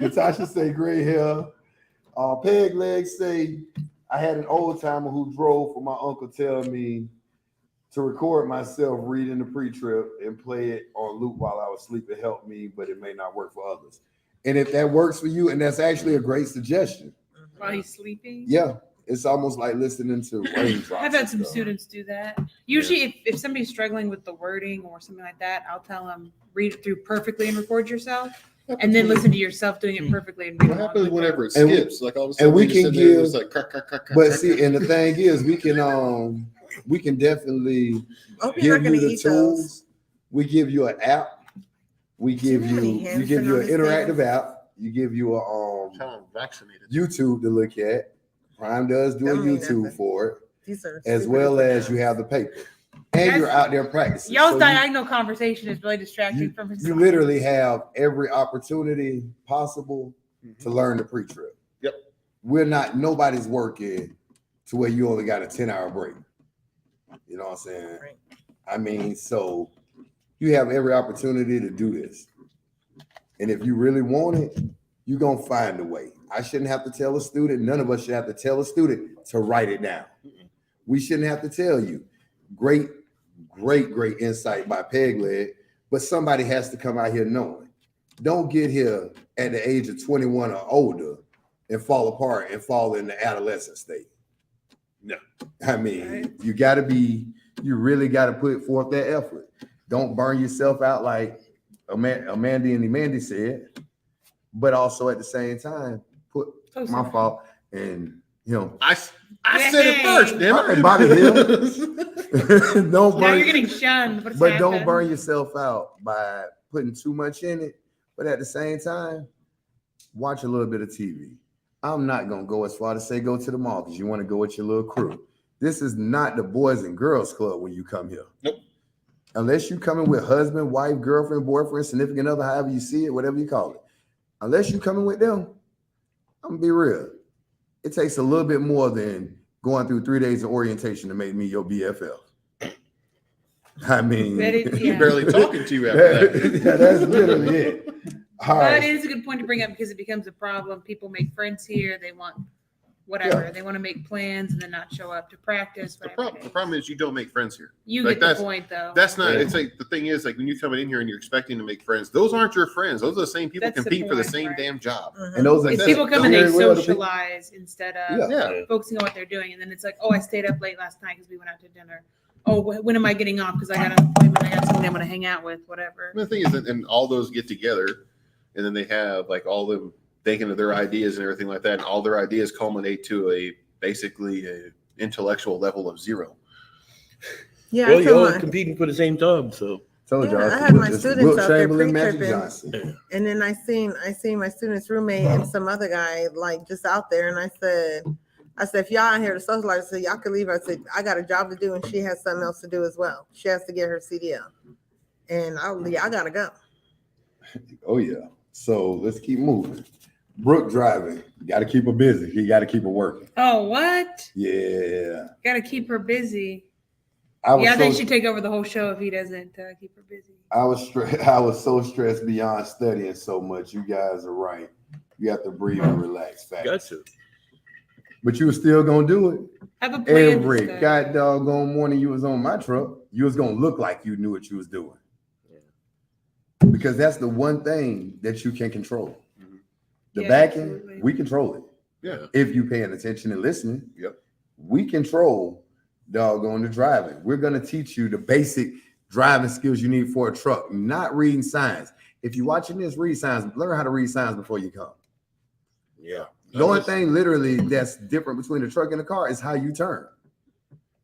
[SPEAKER 2] Natasha say gray hair. Peg legs say I had an old timer who drove for my uncle tell me to record myself reading the pre-trip and play it on loop while I was asleep. It helped me, but it may not work for others. And if that works for you, and that's actually a great suggestion.
[SPEAKER 1] While he's sleeping.
[SPEAKER 2] Yeah, it's almost like listening to raindrops.
[SPEAKER 1] I've had
[SPEAKER 2] and
[SPEAKER 1] some
[SPEAKER 2] stuff.
[SPEAKER 1] students do that. Usually, if somebody's struggling with the wording or something like that, I'll tell them read it through perfectly and record yourself, and then listen to yourself doing it perfectly and read
[SPEAKER 3] What
[SPEAKER 1] along
[SPEAKER 3] happens
[SPEAKER 1] with
[SPEAKER 3] whenever it
[SPEAKER 2] And we-
[SPEAKER 3] skips? Like all of a sudden,
[SPEAKER 2] and we
[SPEAKER 3] you just
[SPEAKER 2] can
[SPEAKER 3] sit there and
[SPEAKER 2] give-
[SPEAKER 3] it's like crack, crack, crack, crack,
[SPEAKER 2] But
[SPEAKER 3] crack,
[SPEAKER 2] see,
[SPEAKER 3] crack.
[SPEAKER 2] and the thing is, we can definitely
[SPEAKER 4] Hope you're
[SPEAKER 2] give
[SPEAKER 4] not going
[SPEAKER 2] you
[SPEAKER 4] to
[SPEAKER 2] the
[SPEAKER 4] eat those.
[SPEAKER 2] tools. We give you an app. We give
[SPEAKER 4] Do you have
[SPEAKER 2] you
[SPEAKER 4] any
[SPEAKER 2] we
[SPEAKER 4] hands
[SPEAKER 2] give you
[SPEAKER 4] on
[SPEAKER 2] an
[SPEAKER 4] this
[SPEAKER 2] interactive
[SPEAKER 4] thing?
[SPEAKER 2] app. You give you a
[SPEAKER 3] I'm vaccinated.
[SPEAKER 2] YouTube to look at. Prime does do a
[SPEAKER 4] Don't mean
[SPEAKER 2] YouTube
[SPEAKER 4] nothing.
[SPEAKER 2] for it,
[SPEAKER 4] These are
[SPEAKER 2] as
[SPEAKER 4] super
[SPEAKER 2] well
[SPEAKER 4] duper
[SPEAKER 2] as you
[SPEAKER 4] guns.
[SPEAKER 2] have the paper, and
[SPEAKER 1] Guys,
[SPEAKER 2] you're out there practicing.
[SPEAKER 1] Y'all's
[SPEAKER 2] So
[SPEAKER 1] diagonal conversation is really distracting from his.
[SPEAKER 2] you literally have every opportunity possible to learn the pre-trip.
[SPEAKER 3] Yep.
[SPEAKER 2] Nobody's working to where you only got a 10-hour break. You know what I'm saying?
[SPEAKER 4] Right.
[SPEAKER 2] I mean, so you have every opportunity to do this. And if you really want it, you're going to find a way. I shouldn't have to tell a student, none of us should have to tell a student to write it down. We shouldn't have to tell you. Great insight by Peg Leg, but somebody has to come out here knowing. Don't get here at the age of 21 or older and fall apart and fall in the adolescent state.
[SPEAKER 3] No.
[SPEAKER 2] I mean,
[SPEAKER 1] Right.
[SPEAKER 2] you really got to put forth that effort. Don't burn yourself out like Amanda and Emandy said, but also at the same time, put
[SPEAKER 1] Oh,
[SPEAKER 2] my
[SPEAKER 1] sorry.
[SPEAKER 2] fault and, you know,
[SPEAKER 3] I said it first, damn
[SPEAKER 2] Hey,
[SPEAKER 3] it.
[SPEAKER 2] Bobby don't
[SPEAKER 1] Now
[SPEAKER 2] burn,
[SPEAKER 1] you're getting shunned. What's
[SPEAKER 2] but don't
[SPEAKER 1] happened?
[SPEAKER 2] burn yourself out by putting too much in it. But at the same time, watch a little bit of TV. I'm not gonna go as far to say go to the mall because you want to go with your little crew. This is not the Boys and Girls Club when you come here.
[SPEAKER 3] Nope.
[SPEAKER 2] Unless you coming with husband, wife, girlfriend, boyfriend, significant other, however you see it, whatever you call it. Unless you coming with them, I'm gonna be real. It takes a little bit more than going through 3 days of orientation to make me your BFF. I mean,
[SPEAKER 1] That is-
[SPEAKER 3] He's
[SPEAKER 1] yeah.
[SPEAKER 3] barely talking to you after that.
[SPEAKER 2] yeah, that's literally it. All
[SPEAKER 1] But
[SPEAKER 2] right.
[SPEAKER 1] it is a good point to bring up because it becomes a problem. People make friends here. They want whatever.
[SPEAKER 2] Yeah.
[SPEAKER 1] They want to make plans and then not show up to practice.
[SPEAKER 3] The
[SPEAKER 1] Whatever.
[SPEAKER 3] the problem is you don't make friends here.
[SPEAKER 1] You
[SPEAKER 3] like,
[SPEAKER 1] get the point, though.
[SPEAKER 3] That's not.
[SPEAKER 2] Yeah.
[SPEAKER 3] It's like the thing is like when you're coming in here and you're expecting to make friends. Those aren't your friends. Those are the same people
[SPEAKER 1] That's the
[SPEAKER 3] competing for the
[SPEAKER 1] point,
[SPEAKER 3] same
[SPEAKER 1] right.
[SPEAKER 3] damn job.
[SPEAKER 4] Mhm.
[SPEAKER 2] And those are
[SPEAKER 1] It's people come and
[SPEAKER 2] very
[SPEAKER 1] they
[SPEAKER 2] well the people-
[SPEAKER 1] socialize instead of
[SPEAKER 2] Yeah.
[SPEAKER 3] Yeah.
[SPEAKER 1] focusing on what they're doing. And then it's like, oh, I stayed up late last night because we went out to dinner. Oh, when am I getting off? Because I got an appointment. I got somebody I'm going to hang out with, whatever.
[SPEAKER 3] And the thing is that and all those get together, and then they have like all them thinking of their ideas and everything like that, and all their ideas culminate to basically a intellectual level of 0.
[SPEAKER 4] Yeah,
[SPEAKER 5] Well,
[SPEAKER 4] I
[SPEAKER 5] you're
[SPEAKER 4] told
[SPEAKER 5] all
[SPEAKER 4] my-
[SPEAKER 5] competing for the same job, so
[SPEAKER 2] Told
[SPEAKER 4] Yeah,
[SPEAKER 2] y'all.
[SPEAKER 4] I had my
[SPEAKER 2] It's
[SPEAKER 4] students
[SPEAKER 2] Wilt
[SPEAKER 4] out there
[SPEAKER 2] Chamberlain, Magic
[SPEAKER 4] pre-tripping.
[SPEAKER 2] Johnson.
[SPEAKER 4] And then I seen my student's roommate and some other guy like just out there, and I said, I said, if y'all out here to socialize, I said, y'all can leave. I said, I got a job to do and she has something else to do as well. She has to get her CDL. And I gotta go.
[SPEAKER 2] Oh yeah. So let's keep moving. Brooke driving. You got to keep her busy. You got to keep her working.
[SPEAKER 1] Oh, what?
[SPEAKER 2] Yeah.
[SPEAKER 1] Got to keep her busy.
[SPEAKER 2] I was
[SPEAKER 1] They
[SPEAKER 2] so,
[SPEAKER 1] should take over the whole show if he doesn't keep her busy.
[SPEAKER 2] I was so stressed beyond studying so much. You guys are right. You have to breathe and relax fast.
[SPEAKER 5] Got to.
[SPEAKER 2] But you were still gonna do it.
[SPEAKER 1] Have a plan.
[SPEAKER 2] Every god doggone morning you was on my truck, you was gonna look like you knew what you was doing.
[SPEAKER 5] Yeah.
[SPEAKER 2] Because that's the one thing that you can control. The
[SPEAKER 1] Yeah,
[SPEAKER 2] back end,
[SPEAKER 1] absolutely.
[SPEAKER 2] we control it.
[SPEAKER 3] Yeah.
[SPEAKER 2] If you paying attention and listening.
[SPEAKER 3] Yep.
[SPEAKER 2] We control doggone the driving. We're gonna teach you the basic driving skills you need for a truck, not reading signs. If you're watching this, read signs. Learn how to read signs before you come.
[SPEAKER 5] Yeah.
[SPEAKER 2] The only thing literally that's different between a truck and a car is how you turn.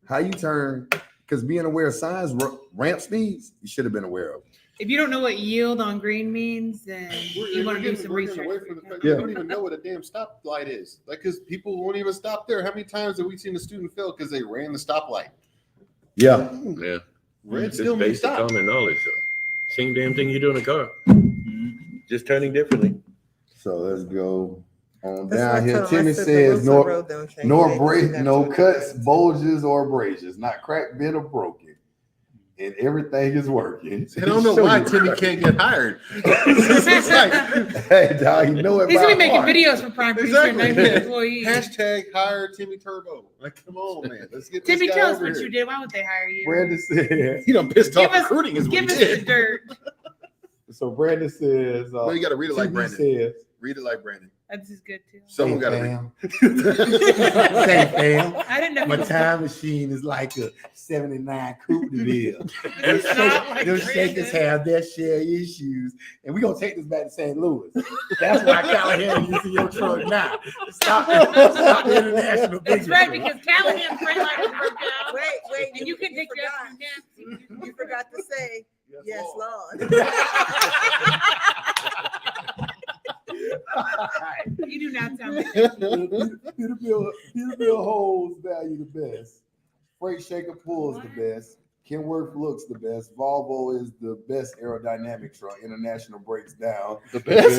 [SPEAKER 2] How you turn, because being aware of signs, ramp speeds, you should have been aware of.
[SPEAKER 1] If you don't know what yield on green means, then you want to do some research.
[SPEAKER 3] Away from the fact
[SPEAKER 2] Yeah.
[SPEAKER 3] They don't even know what a damn stoplight is. Like, because people won't even stop there. How many times have we seen a student fail because they ran the stoplight?
[SPEAKER 2] Yeah.
[SPEAKER 5] Yeah.
[SPEAKER 3] Red
[SPEAKER 5] Just
[SPEAKER 3] still means
[SPEAKER 5] basic
[SPEAKER 3] stop.
[SPEAKER 5] common knowledge. Same damn thing you do in a car.
[SPEAKER 6] Mhm.
[SPEAKER 5] Just turning differently.
[SPEAKER 2] So let's go on
[SPEAKER 4] That's
[SPEAKER 2] down
[SPEAKER 4] what I
[SPEAKER 2] here.
[SPEAKER 4] told him. I
[SPEAKER 2] Timmy
[SPEAKER 4] said the
[SPEAKER 2] says
[SPEAKER 4] rules of the
[SPEAKER 2] no,
[SPEAKER 4] road don't change.
[SPEAKER 2] no
[SPEAKER 4] They
[SPEAKER 2] break,
[SPEAKER 4] just have
[SPEAKER 2] no
[SPEAKER 4] to-
[SPEAKER 2] cuts, bulges, or abrasions, not cracked, bent, or broken. And everything is working.
[SPEAKER 3] I don't know
[SPEAKER 2] Show
[SPEAKER 3] why
[SPEAKER 2] you.
[SPEAKER 3] Timmy can't get hired. It's like,
[SPEAKER 2] Hey, dog, you know it.
[SPEAKER 1] He's gonna be
[SPEAKER 2] by
[SPEAKER 1] making
[SPEAKER 2] heart.
[SPEAKER 1] videos for Prime Preacher and
[SPEAKER 3] Exactly.
[SPEAKER 1] 90 employees.
[SPEAKER 3] hashtag hire Timmy Turbo. Like, come on, man. Let's get
[SPEAKER 1] Timmy,
[SPEAKER 3] this guy
[SPEAKER 1] tell us
[SPEAKER 3] over
[SPEAKER 1] what
[SPEAKER 3] here.
[SPEAKER 1] you did. Why would they hire you?
[SPEAKER 2] Brandon said.
[SPEAKER 3] He done pissed
[SPEAKER 1] Give
[SPEAKER 3] off
[SPEAKER 1] us-
[SPEAKER 3] recruiting is what
[SPEAKER 1] Give
[SPEAKER 3] he
[SPEAKER 1] us the
[SPEAKER 3] did.
[SPEAKER 1] dirt.
[SPEAKER 2] So Brandon says.
[SPEAKER 3] Well, you got to read it like
[SPEAKER 2] TV
[SPEAKER 3] Brandon.
[SPEAKER 2] says.
[SPEAKER 3] Read it like Brandon.
[SPEAKER 1] This is good too.
[SPEAKER 3] Someone got to read.
[SPEAKER 2] Say, fam.
[SPEAKER 1] I didn't know.
[SPEAKER 2] My time machine is like a 79 Coupe de Ville.
[SPEAKER 1] It's not like
[SPEAKER 2] Those shakers
[SPEAKER 1] Brandon.
[SPEAKER 2] have their share issues. And we're going to take this back to St. Louis. That's why Callahan used in your truck now. Stop the international
[SPEAKER 1] That's
[SPEAKER 2] business.
[SPEAKER 1] right, because Callahan's brake light was broke down.
[SPEAKER 4] Wait,
[SPEAKER 1] And you can take your
[SPEAKER 4] forgot.
[SPEAKER 1] afternoon nap.
[SPEAKER 4] You forgot to say, yes, Lord.
[SPEAKER 1] You do not sound like that.
[SPEAKER 2] Peterbilt holds value the best. Freight Shaker pulls the best. Kenworth looks the best. Volvo is the best aerodynamic truck. International breaks down.
[SPEAKER 3] The best.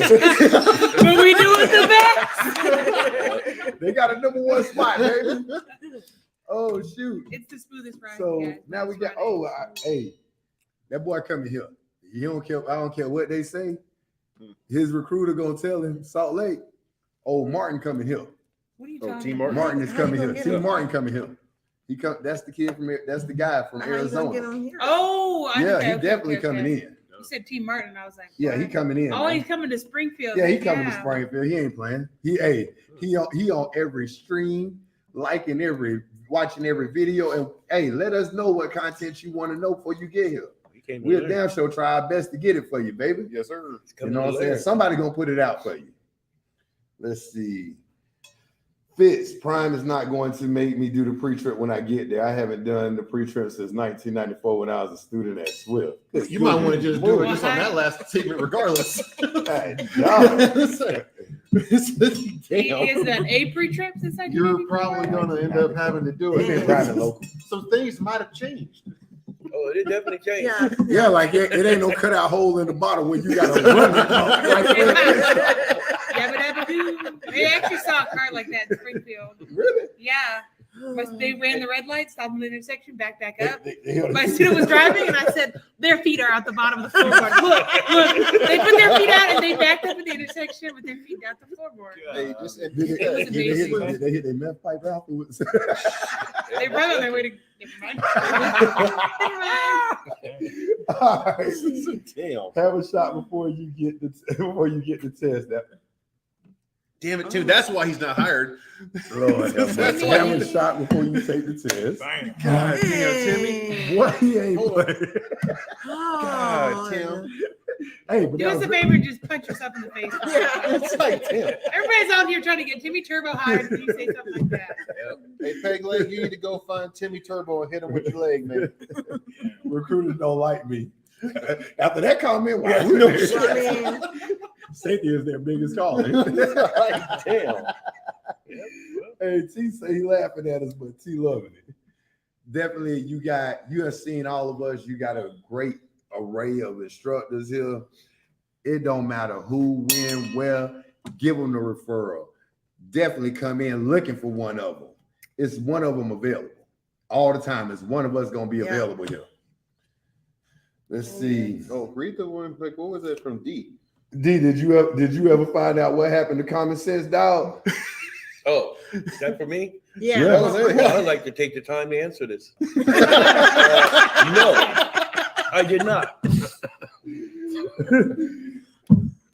[SPEAKER 1] But we do it the best.
[SPEAKER 2] They got a #1 spot, baby. Oh shoot.
[SPEAKER 1] It's the smoothest ride.
[SPEAKER 2] So
[SPEAKER 1] guys.
[SPEAKER 2] now we got.
[SPEAKER 1] Smoothest
[SPEAKER 2] Hey, that boy coming here. He don't care. I don't care what they say. His recruiter gonna tell him Salt Lake. Oh, Martin coming here.
[SPEAKER 1] What are you
[SPEAKER 3] Oh,
[SPEAKER 1] talking
[SPEAKER 3] T.
[SPEAKER 1] about?
[SPEAKER 2] Martin is
[SPEAKER 4] How you
[SPEAKER 2] coming
[SPEAKER 4] gonna
[SPEAKER 2] here.
[SPEAKER 4] get
[SPEAKER 2] T.
[SPEAKER 4] him?
[SPEAKER 2] Martin coming here. He come. That's the kid from. That's the guy from
[SPEAKER 4] How you gonna get
[SPEAKER 2] Arizona.
[SPEAKER 4] him here?
[SPEAKER 1] Oh,
[SPEAKER 2] Yeah,
[SPEAKER 1] okay,
[SPEAKER 2] he
[SPEAKER 1] okay,
[SPEAKER 2] definitely
[SPEAKER 1] okay,
[SPEAKER 2] coming
[SPEAKER 1] okay.
[SPEAKER 2] in.
[SPEAKER 1] You said T. Martin. I was like,
[SPEAKER 2] Yeah, he
[SPEAKER 1] what?
[SPEAKER 2] coming in.
[SPEAKER 1] Oh,
[SPEAKER 2] man.
[SPEAKER 1] he's coming to Springfield.
[SPEAKER 2] Yeah, he
[SPEAKER 1] Like,
[SPEAKER 2] coming to Springfield. He ain't playing. He on every stream, liking watching every video. And hey, let us know what content you want to know before you get here.
[SPEAKER 5] He came
[SPEAKER 2] We'll
[SPEAKER 5] to
[SPEAKER 2] damn sure try our best to get it for you, baby.
[SPEAKER 3] Yes, sir.
[SPEAKER 2] You know what I'm saying? Somebody gonna put it out for you. Let's see. Fitz, Prime is not going to make me do the pre-trip when I get there. I haven't done the pre-trip since 1994 when I was a student at Swift.
[SPEAKER 3] You might want to just do it just on that last statement, regardless.
[SPEAKER 2] Hey, dog.
[SPEAKER 1] He
[SPEAKER 3] Damn.
[SPEAKER 1] is an A pre-trip since I
[SPEAKER 3] You're probably going to end up having to do
[SPEAKER 2] He been private
[SPEAKER 3] it.
[SPEAKER 2] local.
[SPEAKER 3] Some things might have changed.
[SPEAKER 5] Oh, it definitely changed.
[SPEAKER 4] Yeah.
[SPEAKER 2] Yeah, like it ain't no cutout hole in the bottom where you gotta run it.
[SPEAKER 1] They actually saw a car like that in Springfield.
[SPEAKER 2] Really?
[SPEAKER 1] Yeah. But they ran the red light, stopped in the intersection, back up.
[SPEAKER 2] They
[SPEAKER 1] My student was driving, and I said, "Their feet are out the bottom of the floorboard. Look." They put their feet out, and they backed up in the intersection with their feet out the floorboard.
[SPEAKER 3] They just
[SPEAKER 2] Did they,
[SPEAKER 1] It was amazing.
[SPEAKER 2] they hit their meth pipe afterwards.
[SPEAKER 1] They run on their way to. Never mind.
[SPEAKER 2] All right.
[SPEAKER 3] damn.
[SPEAKER 2] Have a shot before you get the test.
[SPEAKER 3] Damn it, too. That's why he's not hired.
[SPEAKER 2] Lord,
[SPEAKER 3] That's
[SPEAKER 2] have
[SPEAKER 3] why
[SPEAKER 2] a
[SPEAKER 3] you-
[SPEAKER 2] shot before you take the test.
[SPEAKER 6] Bam.
[SPEAKER 3] God damn, Timmy.
[SPEAKER 2] What he ain't
[SPEAKER 3] Hold
[SPEAKER 2] playing.
[SPEAKER 3] God, Tim.
[SPEAKER 2] Hey, but
[SPEAKER 1] Do
[SPEAKER 2] that
[SPEAKER 1] us
[SPEAKER 2] was
[SPEAKER 1] a favor and just punch yourself in the face.
[SPEAKER 4] Yeah.
[SPEAKER 3] It's like, damn.
[SPEAKER 1] Everybody's out here trying to get Timmy Turbo hired, and you say something like that.
[SPEAKER 3] Hey, Peg Leg, you need to go find Timmy Turbo and hit him with your leg, man.
[SPEAKER 2] recruiters don't like me. After that comment, wow, we don't
[SPEAKER 4] I mean,
[SPEAKER 2] safety is their biggest calling.
[SPEAKER 3] Like, damn.
[SPEAKER 2] Hey, T say he laughing at us, but T loving it. Definitely, you have seen all of us. You got a great array of instructors here. It don't matter who, when, where. Give them the referral. Definitely come in looking for one of them. It's one of them available all the time. It's one of us gonna be available here. Let's see.
[SPEAKER 3] Oh, read the one. Like, what was it from D?
[SPEAKER 2] D, did you ever find out what happened to Common Sense, dog?
[SPEAKER 5] Oh, is that for me?
[SPEAKER 4] Yeah.
[SPEAKER 2] Yeah.
[SPEAKER 5] Well, I'd like to take the time to answer this. No, I did not.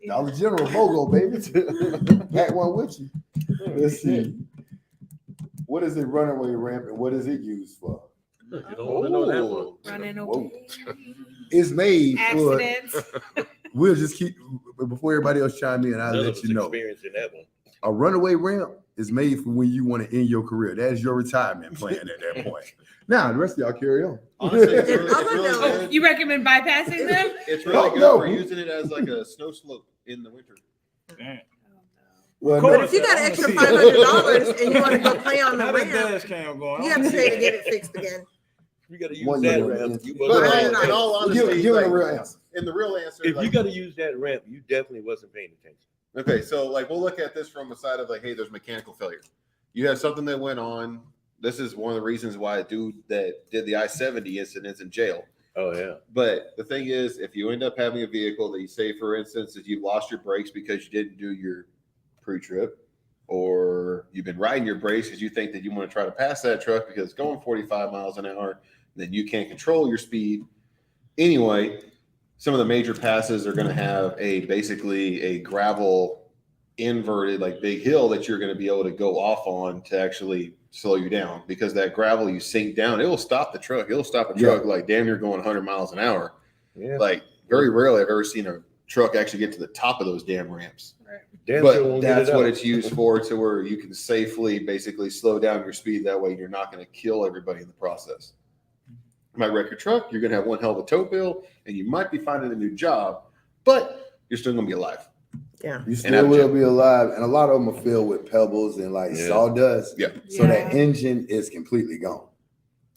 [SPEAKER 2] Dollar General BOGO, baby. Pack one with you. Let's see. What is it runaway ramp and what is it used for?
[SPEAKER 5] You don't want to know that one.
[SPEAKER 1] Running
[SPEAKER 2] Whoa.
[SPEAKER 1] over
[SPEAKER 2] It's made for.
[SPEAKER 1] accidents.
[SPEAKER 2] We'll just keep before everybody else chime in. I'll
[SPEAKER 5] None of
[SPEAKER 2] let
[SPEAKER 5] us
[SPEAKER 2] you know.
[SPEAKER 5] experiencing that one.
[SPEAKER 2] A runaway ramp is made for when you want to end your career. That's your retirement plan at that point. Now the rest of y'all carry on.
[SPEAKER 3] Honestly, it's really,
[SPEAKER 4] I'm gonna
[SPEAKER 1] Oh,
[SPEAKER 3] good.
[SPEAKER 1] you recommend bypassing them?
[SPEAKER 3] It's really good
[SPEAKER 2] No.
[SPEAKER 3] for using it as like a snow slope in the winter.
[SPEAKER 6] Damn.
[SPEAKER 2] Well,
[SPEAKER 6] Of
[SPEAKER 4] But
[SPEAKER 2] no,
[SPEAKER 4] if you got
[SPEAKER 6] I wanna
[SPEAKER 4] extra
[SPEAKER 6] see it.
[SPEAKER 4] $500 and you want to go play on the
[SPEAKER 6] How the
[SPEAKER 4] ramp,
[SPEAKER 6] dash cam going?
[SPEAKER 4] you have to pay to get it fixed again.
[SPEAKER 5] You got to use
[SPEAKER 2] One
[SPEAKER 5] that
[SPEAKER 2] year.
[SPEAKER 5] ramp. You
[SPEAKER 3] But
[SPEAKER 5] wasn't
[SPEAKER 4] Right.
[SPEAKER 5] paying
[SPEAKER 3] in all
[SPEAKER 5] attention.
[SPEAKER 3] honesty,
[SPEAKER 2] give it a
[SPEAKER 3] like,
[SPEAKER 2] real answer.
[SPEAKER 3] in the real answer,
[SPEAKER 5] If
[SPEAKER 3] like,
[SPEAKER 5] you got to use that ramp, you definitely wasn't paying attention.
[SPEAKER 3] okay, so like we'll look at this from a side of like, hey, there's mechanical failure. You have something that went on. This is one of the reasons why a dude that did the I-70 incident's in jail.
[SPEAKER 5] Oh yeah.
[SPEAKER 3] But the thing is, if you end up having a vehicle that you say, for instance, that you lost your brakes because you didn't do your pre-trip, or you've been riding your brakes because you think that you want to try to pass that truck because it's going 45 miles an hour, then you can't control your speed. Anyway, some of the major passes are going to have basically a gravel inverted like big hill that you're going to be able to go off on to actually slow you down, because that gravel, you sink down, it will stop the truck. It'll stop a truck like damn near going 100 miles an hour.
[SPEAKER 5] Yeah.
[SPEAKER 3] Like very rarely I've ever seen a truck actually get to the top of those damn ramps.
[SPEAKER 5] Damn sure
[SPEAKER 3] But
[SPEAKER 5] won't get
[SPEAKER 3] that's
[SPEAKER 5] it
[SPEAKER 3] what
[SPEAKER 5] out.
[SPEAKER 3] it's used for, to where you can safely basically slow down your speed. That way you're not going to kill everybody in the process. You might wreck your truck, you're going to have one hell of a tow bill, and you might be finding a new job, but you're still going to be alive.
[SPEAKER 4] Yeah.
[SPEAKER 2] You
[SPEAKER 3] And
[SPEAKER 2] still
[SPEAKER 3] I'm
[SPEAKER 2] will
[SPEAKER 3] just-
[SPEAKER 2] be alive, and a lot of them are filled with pebbles and like
[SPEAKER 5] Yeah.
[SPEAKER 2] sawdust.
[SPEAKER 3] Yeah.
[SPEAKER 2] So that engine is completely gone.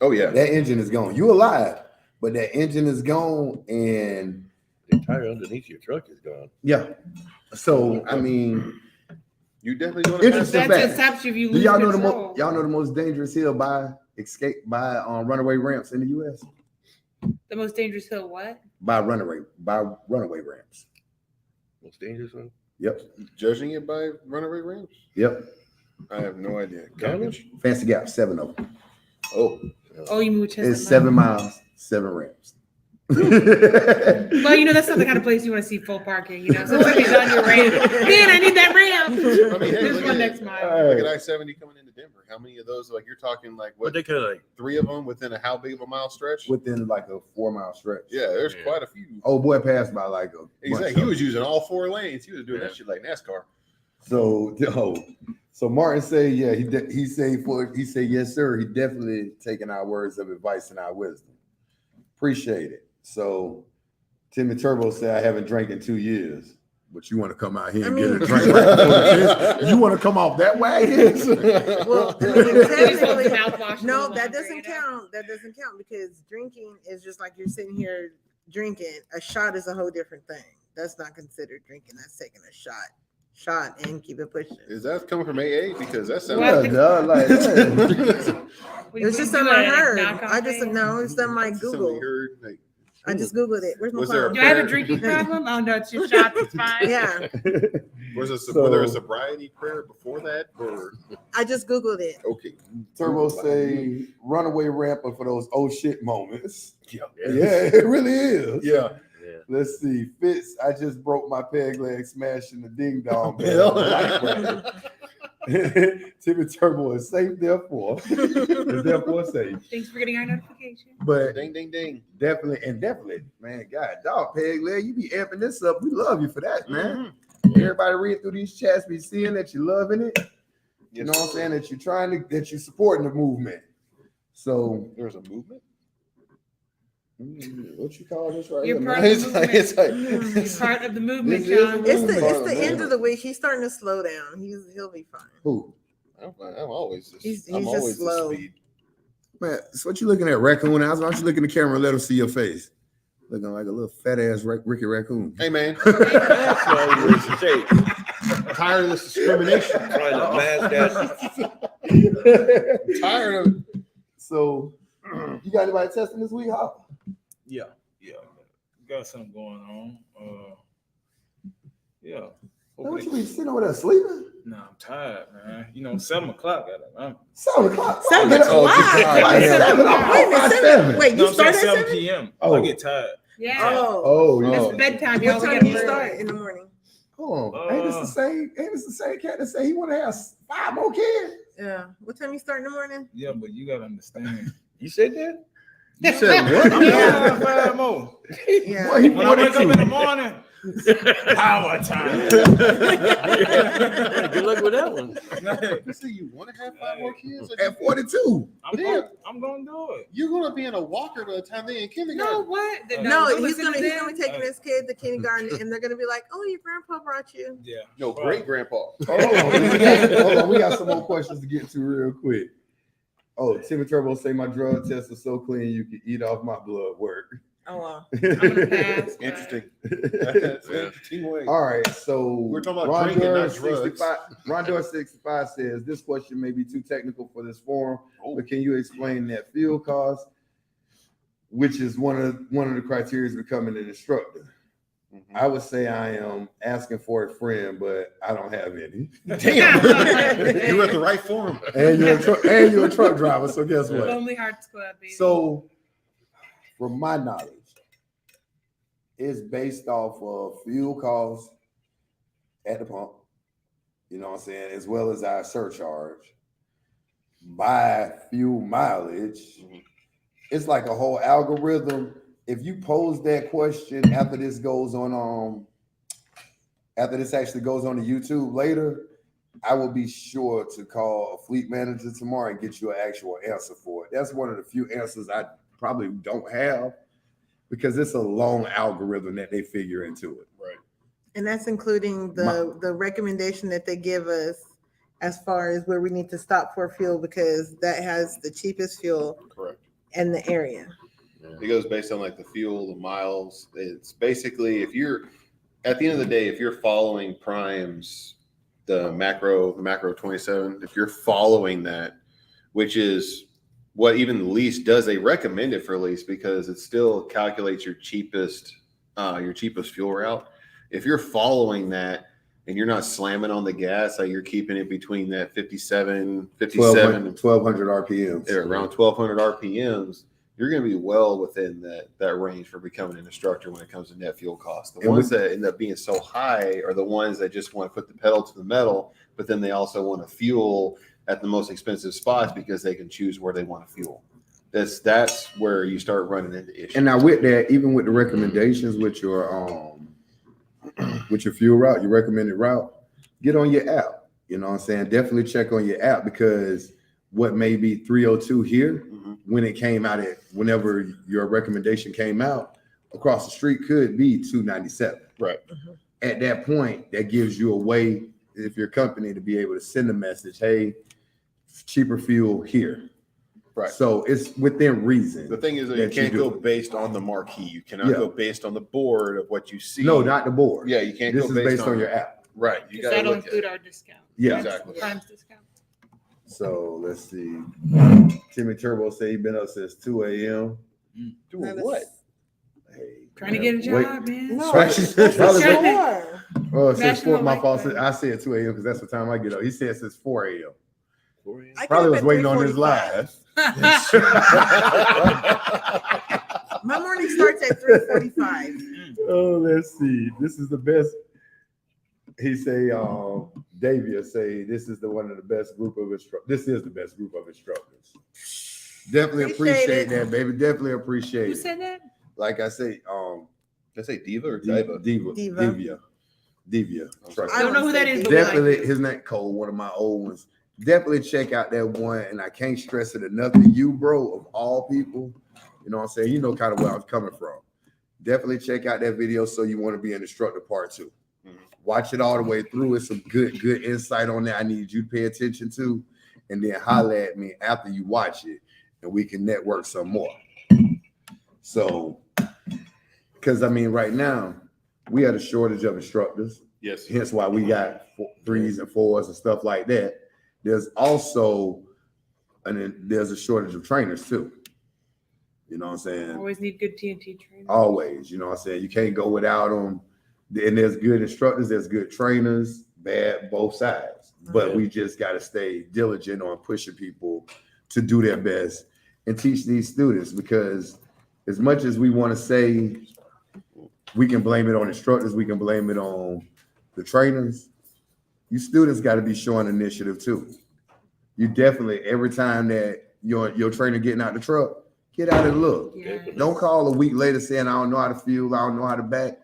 [SPEAKER 3] Oh yeah.
[SPEAKER 2] That engine is gone. You alive, but that engine is gone, and
[SPEAKER 5] The tire underneath your truck is gone.
[SPEAKER 2] yeah. So I mean,
[SPEAKER 3] You definitely want to pass
[SPEAKER 2] Interesting
[SPEAKER 3] that.
[SPEAKER 1] That
[SPEAKER 2] fact.
[SPEAKER 1] just stops you if you
[SPEAKER 2] do
[SPEAKER 1] lose
[SPEAKER 2] y'all know
[SPEAKER 1] control.
[SPEAKER 2] the most dangerous hill by runaway ramps in the U.S.
[SPEAKER 1] The most dangerous hill, what?
[SPEAKER 2] by runaway ramps.
[SPEAKER 5] Most dangerous one.
[SPEAKER 2] Yep.
[SPEAKER 3] Judging it by runaway ramps?
[SPEAKER 2] Yep.
[SPEAKER 3] I have no idea.
[SPEAKER 5] Garbage?
[SPEAKER 2] Fancy Gap, 7 of them.
[SPEAKER 3] Oh,
[SPEAKER 1] Oh, you moved
[SPEAKER 2] It's 7 miles, 7 ramps.
[SPEAKER 1] Well, you know, that's not the kind of place you want to see full parking, you know. So somebody's on your ramp. Man, I need that ramp.
[SPEAKER 3] I mean, hey,
[SPEAKER 1] There's
[SPEAKER 3] look
[SPEAKER 1] one
[SPEAKER 3] at
[SPEAKER 1] next
[SPEAKER 3] it.
[SPEAKER 1] mile.
[SPEAKER 3] Look at I-70 coming into Denver. How many of those, like you're talking like
[SPEAKER 5] But
[SPEAKER 3] what,
[SPEAKER 5] they could have like
[SPEAKER 3] 3 of them within a how big of a mile stretch?
[SPEAKER 2] Within like a 4-mile stretch.
[SPEAKER 3] Yeah, there's
[SPEAKER 5] Yeah.
[SPEAKER 3] quite a few.
[SPEAKER 2] Old boy passed by like a bunch
[SPEAKER 3] Exactly.
[SPEAKER 2] of
[SPEAKER 3] He
[SPEAKER 2] them.
[SPEAKER 3] was using all 4 lanes. He was doing
[SPEAKER 5] Yeah.
[SPEAKER 3] that shit like NASCAR.
[SPEAKER 2] So Martin say, yeah, he say yes, sir. He definitely taking our words of advice and our wisdom. Appreciate it. So Timmy Turbo said, I haven't drank in 2 years, but you want to come out here and get a drink right before the kids? You want to come off that wagon?
[SPEAKER 4] Well, I mean,
[SPEAKER 1] They just want
[SPEAKER 4] technically,
[SPEAKER 1] the mouthwash a
[SPEAKER 4] no,
[SPEAKER 1] little
[SPEAKER 4] that
[SPEAKER 1] longer,
[SPEAKER 4] doesn't
[SPEAKER 1] you know?
[SPEAKER 4] count. That doesn't count because drinking is just like you're sitting here drinking. A shot is a whole different thing. That's not considered drinking. That's taking a shot and keep it pushing.
[SPEAKER 3] Is that coming from AA? Because that sounds
[SPEAKER 1] Well,
[SPEAKER 2] Yeah, dog, like that.
[SPEAKER 1] We
[SPEAKER 4] It's
[SPEAKER 1] can
[SPEAKER 4] just
[SPEAKER 1] do
[SPEAKER 4] something I
[SPEAKER 1] it, like,
[SPEAKER 4] heard.
[SPEAKER 1] knock on
[SPEAKER 4] I just
[SPEAKER 1] things.
[SPEAKER 4] know it's something I
[SPEAKER 3] Something
[SPEAKER 4] Googled.
[SPEAKER 3] you heard, like,
[SPEAKER 4] I just Googled it. Where's my
[SPEAKER 3] Was there a
[SPEAKER 4] phone?
[SPEAKER 1] Do I have a drinking problem? Oh no, it's just shots. It's fine.
[SPEAKER 4] Yeah,
[SPEAKER 3] was
[SPEAKER 2] So-
[SPEAKER 3] there a sobriety prayer before that? Or
[SPEAKER 4] I just Googled it.
[SPEAKER 3] okay.
[SPEAKER 2] Turbo say runaway ramper for those oh shit moments.
[SPEAKER 5] yeah.
[SPEAKER 2] Yeah, it really is.
[SPEAKER 3] Yeah.
[SPEAKER 5] Yeah.
[SPEAKER 2] Let's see. Fitz, I just broke my peg leg smashing the ding dong
[SPEAKER 3] Bill.
[SPEAKER 2] bell. Timmy Turbo is safe, therefore. Is therefore safe.
[SPEAKER 1] Thanks for getting our notification.
[SPEAKER 2] But
[SPEAKER 3] Ding ding ding.
[SPEAKER 2] definitely, man, God, dog peg leg, you be amping this up. We love you for that, man.
[SPEAKER 3] Mhm.
[SPEAKER 2] Everybody read through these chats, be seeing that you're loving it. You know what I'm saying? That you're that you're supporting the movement. So
[SPEAKER 3] There's a movement.
[SPEAKER 2] what you call this right
[SPEAKER 1] You're
[SPEAKER 2] here,
[SPEAKER 1] part
[SPEAKER 2] man?
[SPEAKER 1] of the movement.
[SPEAKER 3] it's
[SPEAKER 1] You're part of the movement,
[SPEAKER 2] This is
[SPEAKER 1] John.
[SPEAKER 2] a
[SPEAKER 4] It's
[SPEAKER 2] movement.
[SPEAKER 4] the end of the week. He's starting to slow down. He'll be fine.
[SPEAKER 2] Who?
[SPEAKER 3] I'm always this.
[SPEAKER 4] He's
[SPEAKER 3] I'm
[SPEAKER 4] just
[SPEAKER 3] always
[SPEAKER 4] slow.
[SPEAKER 3] the speed.
[SPEAKER 2] Man, so what you looking at, raccoon eyes? Why don't you look in the camera and let them see your face? Looking like a little fat ass Ricky Raccoon.
[SPEAKER 3] Hey man,
[SPEAKER 5] That's all you wish to say.
[SPEAKER 3] I'm tired of this discrimination.
[SPEAKER 5] Trying to mask that.
[SPEAKER 3] I'm tired of it.
[SPEAKER 2] So, you got anybody testing this week, Hop?
[SPEAKER 6] Yeah. Got something going on. Yeah.
[SPEAKER 2] What you be sitting over there sleeping?
[SPEAKER 6] Nah, I'm tired, man. 7 o'clock at it.
[SPEAKER 2] 7 o'clock.
[SPEAKER 4] 7
[SPEAKER 2] Get up.
[SPEAKER 4] o'clock.
[SPEAKER 2] Why 7?
[SPEAKER 4] Wait, you
[SPEAKER 6] I'm
[SPEAKER 4] start
[SPEAKER 6] saying
[SPEAKER 4] at
[SPEAKER 6] 7
[SPEAKER 4] 7?
[SPEAKER 6] p.m.
[SPEAKER 2] Oh.
[SPEAKER 6] I get tired.
[SPEAKER 1] Yeah.
[SPEAKER 4] Oh,
[SPEAKER 2] Oh,
[SPEAKER 1] It's bedtime,
[SPEAKER 4] what
[SPEAKER 1] y'all.
[SPEAKER 4] time do you start in the morning?
[SPEAKER 2] Hold on. Ain't this the same cat that say he want to have 5 more kids?
[SPEAKER 4] Yeah. What time you start in the morning?
[SPEAKER 6] Yeah, but you gotta understand.
[SPEAKER 5] You said that?
[SPEAKER 3] You said what?
[SPEAKER 6] I'm doing 5 more.
[SPEAKER 4] Yeah.
[SPEAKER 2] Boy, he
[SPEAKER 6] When I wake up in
[SPEAKER 2] 42.
[SPEAKER 6] the morning, power time.
[SPEAKER 5] Good luck with that one.
[SPEAKER 3] You say you want to have 5 more kids?
[SPEAKER 2] At 42.
[SPEAKER 6] I'm gonna do it.
[SPEAKER 3] You're gonna be in a walker by the time they're in kindergarten.
[SPEAKER 1] No, what?
[SPEAKER 4] No, he's
[SPEAKER 1] listen
[SPEAKER 4] gonna
[SPEAKER 1] to
[SPEAKER 4] be
[SPEAKER 1] them.
[SPEAKER 4] taking his kid to kindergarten, and they're gonna be like, "Oh, your grandpa brought you."
[SPEAKER 6] Yeah.
[SPEAKER 3] No, great grandpa.
[SPEAKER 2] Hold on. We got some more questions to get to real quick. Oh, Timmy Turbo say my drug tests are so clean you can eat off my blood work.
[SPEAKER 4] Oh wow.
[SPEAKER 1] I'm gonna pass. but-
[SPEAKER 3] Interesting. That's an interesting way.
[SPEAKER 2] All right, so
[SPEAKER 3] We're talking about drinking, not drugs.
[SPEAKER 2] Rondor 65 says this question may be too technical for this forum,
[SPEAKER 3] Oh.
[SPEAKER 2] but can you explain that fuel cost, which is one of the criteria of becoming an instructor?
[SPEAKER 3] Mhm.
[SPEAKER 2] I would say I am asking for a friend, but I don't have any.
[SPEAKER 3] Damn, you're at the right forum.
[SPEAKER 2] And you're a truck driver, so guess what?
[SPEAKER 1] Lonely Hearts Club, baby.
[SPEAKER 2] So, from my knowledge, it's based off of fuel costs at the pump, you know what I'm saying, as well as our surcharge. By fuel mileage, it's like a whole algorithm. If you pose that question after this goes on, after this actually goes on to YouTube later, I will be sure to call a fleet manager tomorrow and get you an actual answer for it. That's one of the few answers I probably don't have because it's a long algorithm that they figure into it.
[SPEAKER 3] Right.
[SPEAKER 4] And that's including the recommendation that they give us as far as where we need to stop for fuel, because that has the cheapest fuel
[SPEAKER 3] Correct.
[SPEAKER 4] in the area.
[SPEAKER 3] It goes based on like the fuel, the miles. It's basically if you're at the end of the day, if you're following Prime's the macro 27, if you're following that, which is what even the lease does, they recommend it for lease because it still calculates your cheapest fuel route. If you're following that and you're not slamming on the gas, like you're keeping it between that 57
[SPEAKER 2] 1200 RPMs.
[SPEAKER 3] yeah, around 1200 RPMs, you're going to be well within that range for becoming an instructor when it comes to net fuel costs. The ones that end up being so high are the ones that just want to put the pedal to the metal, but then they also want to fuel at the most expensive spots because they can choose where they want to fuel. That's where you start running into issues.
[SPEAKER 2] And now with that, even with the recommendations with your fuel route, your recommended route, get on your app. You know what I'm saying? Definitely check on your app because what may be 302 here when it came out whenever your recommendation came out, across the street could be 297.
[SPEAKER 3] Right.
[SPEAKER 2] At that point, that gives you a way, if your company, to be able to send a message, hey, cheaper fuel here.
[SPEAKER 3] Right.
[SPEAKER 2] So it's within reason.
[SPEAKER 3] The thing is that
[SPEAKER 2] that
[SPEAKER 3] you can't
[SPEAKER 2] you
[SPEAKER 3] go
[SPEAKER 2] do.
[SPEAKER 3] based on the marquee. You cannot
[SPEAKER 2] Yeah.
[SPEAKER 3] go based on the board of what you see.
[SPEAKER 2] No, not the board.
[SPEAKER 3] Yeah, you can't
[SPEAKER 2] This
[SPEAKER 3] go
[SPEAKER 2] is based on
[SPEAKER 3] it.
[SPEAKER 2] your app.
[SPEAKER 3] Right. You
[SPEAKER 1] Because
[SPEAKER 3] got to
[SPEAKER 1] that'll
[SPEAKER 3] look at
[SPEAKER 1] include
[SPEAKER 3] it.
[SPEAKER 1] our discount.
[SPEAKER 2] Yeah.
[SPEAKER 3] Exactly.
[SPEAKER 1] Prime's discount.
[SPEAKER 2] So let's see. Timmy Turbo say he been up since 2 a.m.
[SPEAKER 3] Doing what?
[SPEAKER 2] Hey,
[SPEAKER 1] Trying to get a job, man.
[SPEAKER 4] No,
[SPEAKER 2] Probably-
[SPEAKER 4] it's
[SPEAKER 2] probably-
[SPEAKER 4] four.
[SPEAKER 2] Oh, it says
[SPEAKER 1] National
[SPEAKER 2] 4. My
[SPEAKER 1] Life
[SPEAKER 2] fault.
[SPEAKER 1] Day.
[SPEAKER 2] I said 2 a.m. because that's what time I get up. He said since 4 a.m.
[SPEAKER 4] I get
[SPEAKER 2] Probably
[SPEAKER 4] up
[SPEAKER 2] was
[SPEAKER 4] at
[SPEAKER 2] waiting on his
[SPEAKER 4] 3:45.
[SPEAKER 2] live.
[SPEAKER 4] My morning starts at 3:45.
[SPEAKER 2] Oh, let's see. This is the best. He say, Davia say, this is one of the best group of instructors. This is the best group of instructors. Definitely
[SPEAKER 4] Appreciate
[SPEAKER 2] appreciate
[SPEAKER 4] it.
[SPEAKER 2] that, baby. Definitely appreciate
[SPEAKER 1] Who
[SPEAKER 2] it.
[SPEAKER 1] said that?
[SPEAKER 2] Like I say,
[SPEAKER 3] Did I say diva or diva?
[SPEAKER 2] Devia. Trust
[SPEAKER 1] I
[SPEAKER 2] me.
[SPEAKER 1] don't know who that is, but we like
[SPEAKER 2] Definitely,
[SPEAKER 1] it.
[SPEAKER 2] his name Cole, one of my old ones. Definitely check out that one, and I can't stress it enough to you, bro, of all people. You know what I'm saying? You know kind of where I'm coming from. Definitely check out that video so you want to be an instructor part 2. Watch it all the way through. It's some good insight on there I need you to pay attention to. And then holler at me after you watch it, and we can network some more. So, because I mean, right now, we had a shortage of instructors.
[SPEAKER 3] Yes.
[SPEAKER 2] Hence why we got 3s and 4s and stuff like that. There's also there's a shortage of trainers too. You know what I'm saying?
[SPEAKER 1] Always need good TNT training.
[SPEAKER 2] Always, you know what I'm saying? You can't go without them. And there's good instructors, there's good trainers, bad, both sides. But we just got to stay diligent on pushing people to do their best and teach these students, because as much as we want to say we can blame it on instructors, we can blame it on the trainers, you students got to be showing initiative too. You definitely, every time that your trainer getting out the truck, get out and look.
[SPEAKER 1] Yes.
[SPEAKER 2] Don't call a week later saying, I don't know how to fuel, I don't know how to back.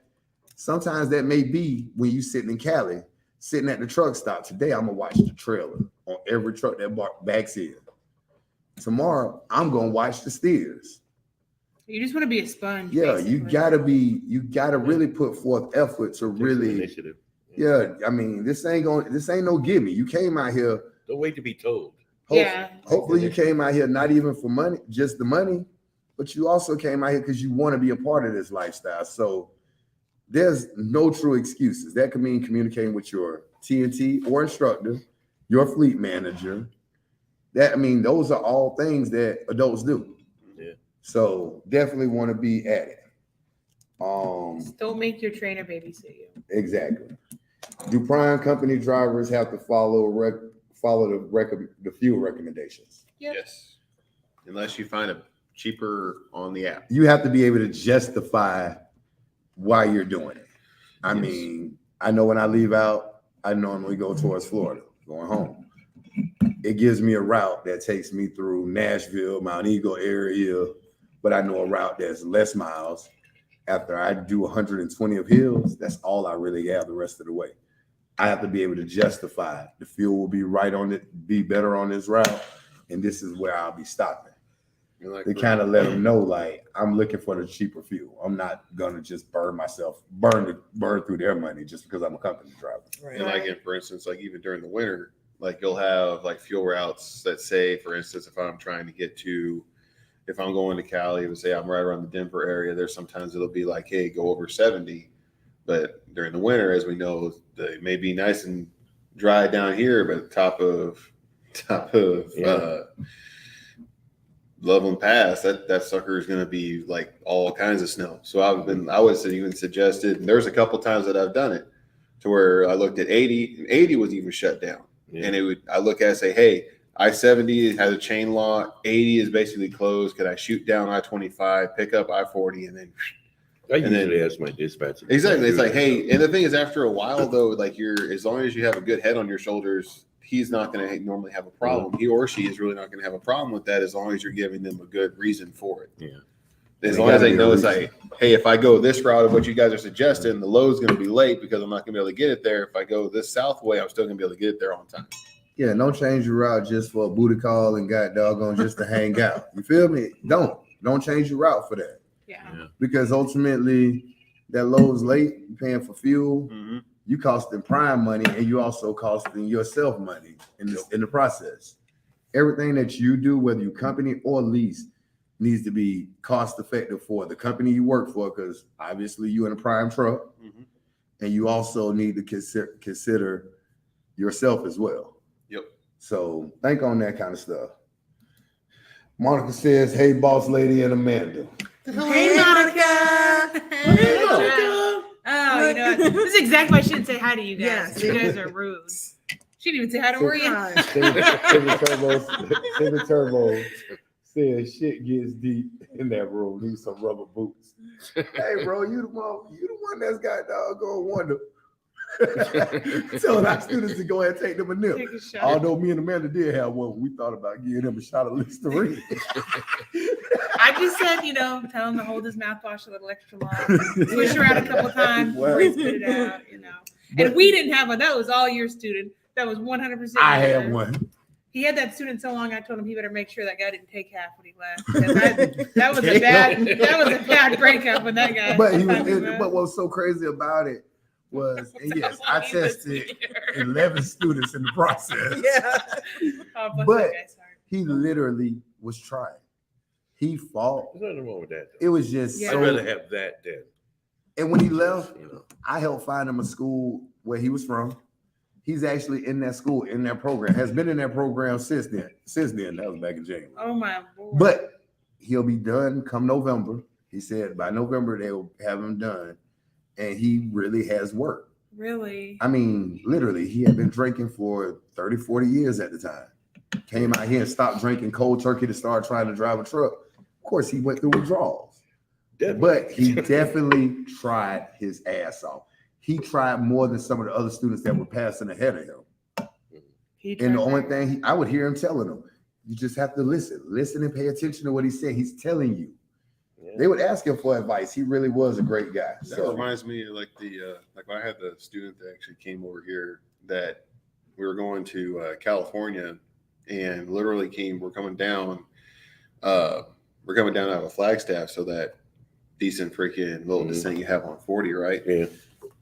[SPEAKER 2] Sometimes that may be when you sitting in Cali, sitting at the truck stop. Today, I'm going to watch the trailer on every truck that backs in. Tomorrow, I'm going to watch the steers.
[SPEAKER 1] You just want to be a sponge.
[SPEAKER 2] Yeah,
[SPEAKER 1] basically.
[SPEAKER 2] you gotta really put forth effort to really,
[SPEAKER 5] Initiative.
[SPEAKER 2] yeah. I mean, this ain't no gimme. You came out here.
[SPEAKER 5] Don't wait to be told.
[SPEAKER 2] Hopefully you came out here not even for money, just the money, but you also came out here because you want to be a part of this lifestyle. So there's no true excuses. That could mean communicating with your TNT or instructor, your fleet manager. Those are all things that adults do.
[SPEAKER 5] Yeah.
[SPEAKER 2] So definitely want to be at it.
[SPEAKER 1] Just don't make your trainer babysit you.
[SPEAKER 2] Exactly. Do prime company drivers have to follow the fuel recommendations?
[SPEAKER 1] Yep.
[SPEAKER 3] Yes. Unless you find a cheaper on the app.
[SPEAKER 2] You have to be able to justify why you're doing it. I
[SPEAKER 3] Yes.
[SPEAKER 2] mean, I know when I leave out, I normally go towards Florida, going home. It gives me a route that takes me through Nashville, Mount Eagle area, but I know a route that's less miles. After I do 120 of hills, that's all I really have the rest of the way. I have to be able to justify the fuel will be right on it, be better on this route, and this is where I'll be stopping. They kind of let them know, like, I'm looking for the cheaper fuel. I'm not gonna just burn through their money just because I'm a company driver.
[SPEAKER 4] Right.
[SPEAKER 3] And like, for instance, like even during the winter, like you'll have like fuel routes that say, for instance, if I'm trying to get to, if I'm going to Cali, let's say I'm right around the Denver area, there's sometimes it'll be like, hey, go over 70. But during the winter, as we know, it may be nice and dry down here, but top of Loveland Pass, that sucker is going to be like all kinds of snow. So I would even suggested, and there's a couple times that I've done it to where I looked at 80, and 80 was even shut down. Yeah. And I look at it and say, hey, I-70 has a chain law, 80 is basically closed. Could I shoot down I-25, pick up I-40, and then
[SPEAKER 5] I usually ask my dispatcher.
[SPEAKER 3] Exactly. It's like, hey, and the thing is, after a while though, like as long as you have a good head on your shoulders, he's not going to normally have a problem. He or she is really not going to have a problem with that as long as you're giving them a good reason for it.
[SPEAKER 5] Yeah.
[SPEAKER 3] As long as they know it's like, hey, if I go this route of what you guys are suggesting, the load's going to be late because I'm not going to be able to get it there. If I go this south way, I'm still going to be able to get it there on time.
[SPEAKER 2] Yeah, don't change your route just for a booty call and got doggone just to hang out. You feel me? Don't change your route for that.
[SPEAKER 1] Yeah.
[SPEAKER 2] Because ultimately, that load's late, you're paying for fuel, you costing prime money, and you also costing yourself money in the process. Everything that you do, whether you company or lease, needs to be cost effective for the company you work for, because obviously you're in a prime truck, and you also need to consider yourself as well.
[SPEAKER 3] Yep.
[SPEAKER 2] So think on that kind of stuff. Monica says, hey, boss lady and Amanda.
[SPEAKER 4] Hey, Monica.
[SPEAKER 1] Hey, Monica. Oh, you know what? This is exactly why I shouldn't say hi to you guys.
[SPEAKER 4] Yes.
[SPEAKER 1] You guys are rude. She didn't even say hi to Maria.
[SPEAKER 2] Timmy Turbo says shit gets deep in that room. Need some rubber boots. Hey, bro, you the one that's got doggone wonder. Telling our students to go ahead and take them a nip.
[SPEAKER 1] Take a shot.
[SPEAKER 2] Although me and Amanda did have one, we thought about giving them a shot of Listerine.
[SPEAKER 1] I just said, tell him to hold his mouthwash a little extra long, push around a couple times before he spit it out, And we didn't have one. That was all your student. That was 100%.
[SPEAKER 2] I had one.
[SPEAKER 1] He had that student so long. I told him he better make sure that guy didn't take half when he left. That was a bad breakup with that guy.
[SPEAKER 2] But what was so crazy about it
[SPEAKER 7] was, and yes, I tested 11 students in the process.
[SPEAKER 4] Yeah.
[SPEAKER 1] Oh, bless
[SPEAKER 7] But
[SPEAKER 1] that guy's heart.
[SPEAKER 7] He literally was trying. He fought.
[SPEAKER 5] There's nothing wrong with that.
[SPEAKER 7] It was just
[SPEAKER 1] Yeah.
[SPEAKER 5] I'd
[SPEAKER 7] so.
[SPEAKER 5] rather have that than,
[SPEAKER 7] And when he left,
[SPEAKER 5] you know.
[SPEAKER 7] I helped find him a school where he was from. He's actually in that school, in that program, has been in that program since then. That was back in January.
[SPEAKER 1] Oh my lord.
[SPEAKER 7] But he'll be done come November. He said by November they'll have him done. And he really has worked.
[SPEAKER 1] Really?
[SPEAKER 7] I mean, literally, he had been drinking for 30, 40 years at the time. Came out here and stopped drinking cold turkey to start trying to drive a truck. Of course, he went through withdrawals. But he definitely tried his ass off. He tried more than some of the other students that were passing ahead of him. And the only thing I would hear him telling them, you just have to listen and pay attention to what he's saying. He's telling you.
[SPEAKER 5] Yeah.
[SPEAKER 7] They would ask him for advice. He really was a great guy.
[SPEAKER 3] That
[SPEAKER 7] So
[SPEAKER 3] reminds me of like when I had the student that actually came over here that we were going to California and literally we're coming down out of a Flagstaff, so that decent freaking little descent you have on 40, right?
[SPEAKER 5] Yeah.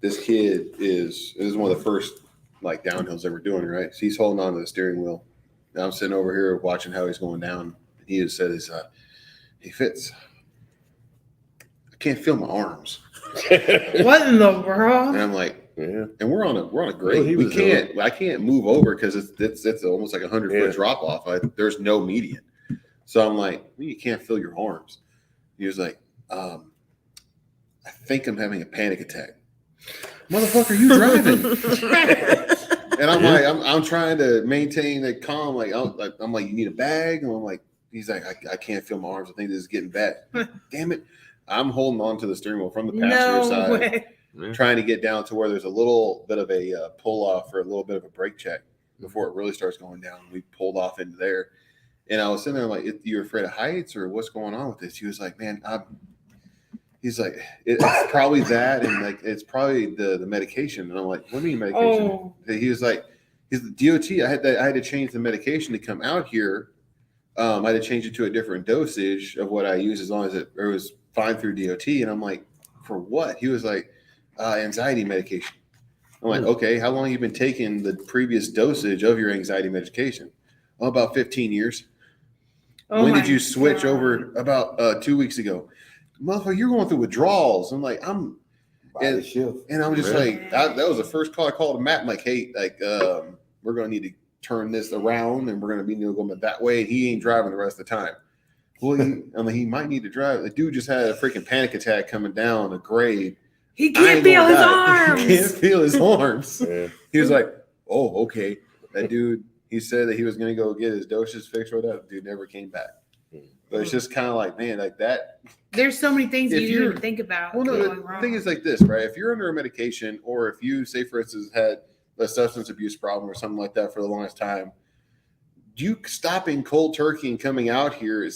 [SPEAKER 3] This kid this is one of the first like downhills that we're doing, right? So he's holding on to the steering wheel. Now I'm sitting over here watching how he's going down. He just said, "Hey Fitz, I can't feel my arms."
[SPEAKER 1] What in the world?
[SPEAKER 3] And I'm like,
[SPEAKER 5] Yeah.
[SPEAKER 3] and we're on a grade.
[SPEAKER 5] Well,
[SPEAKER 3] I can't move over because it's almost like 100-foot drop off. There's no median. So I'm like, well, you can't feel your arms. He was like, I think I'm having a panic attack. Motherfucker, you driving? And I'm like, I'm trying to maintain the calm. Like, I'm like, you need a bag? And I'm like, he's like, I can't feel my arms. I think this is getting bad. Damn it. I'm holding on to the steering wheel from the passenger side,
[SPEAKER 1] Way.
[SPEAKER 3] trying to get down to where there's a little bit of a pull off or a little bit of a brake check before it really starts going down. We pulled off into there. And I was sitting there like, you're afraid of heights or what's going on with this? He was like, man, he's like, it's probably that. And like, it's probably the medication. And I'm like, what do you mean medication?
[SPEAKER 1] Oh.
[SPEAKER 3] He was like, he's the DOT. I had to change the medication to come out here. I had to change it to a different dosage of what I use as long as it was fine through DOT. And I'm like, for what? He was like, anxiety medication. I'm like, okay, how long have you been taking the previous dosage of your anxiety medication? Oh, about 15 years.
[SPEAKER 1] Oh
[SPEAKER 3] When
[SPEAKER 1] my
[SPEAKER 3] did you switch
[SPEAKER 1] God.
[SPEAKER 3] over? About 2 weeks ago. Motherfucker, you're going through withdrawals. I'm like, and I'm just like, that was the first call I called Matt. I'm like, hey, like, we're going to need to turn this around and we're going to be going that way. He ain't driving the rest of the time. Well, I'm like, he might need to drive. The dude just had a freaking panic attack coming down a grade.
[SPEAKER 1] He can't feel his
[SPEAKER 3] He
[SPEAKER 1] arms.
[SPEAKER 3] can't feel his arms.
[SPEAKER 5] Yeah.
[SPEAKER 3] He was like, oh, okay. That dude, he said that he was going to go get his doses fixed or whatever. Dude never came back. But it's just kind of like, man, like that.
[SPEAKER 1] There's so many things
[SPEAKER 3] If
[SPEAKER 1] you
[SPEAKER 3] you're-
[SPEAKER 1] didn't think about.
[SPEAKER 3] Well, no,
[SPEAKER 1] going
[SPEAKER 3] the
[SPEAKER 1] wrong.
[SPEAKER 3] thing is like this, right? If you're under a medication or if you, say, for instance, had a substance abuse problem or something like that for the longest time, you stopping cold turkey and coming out here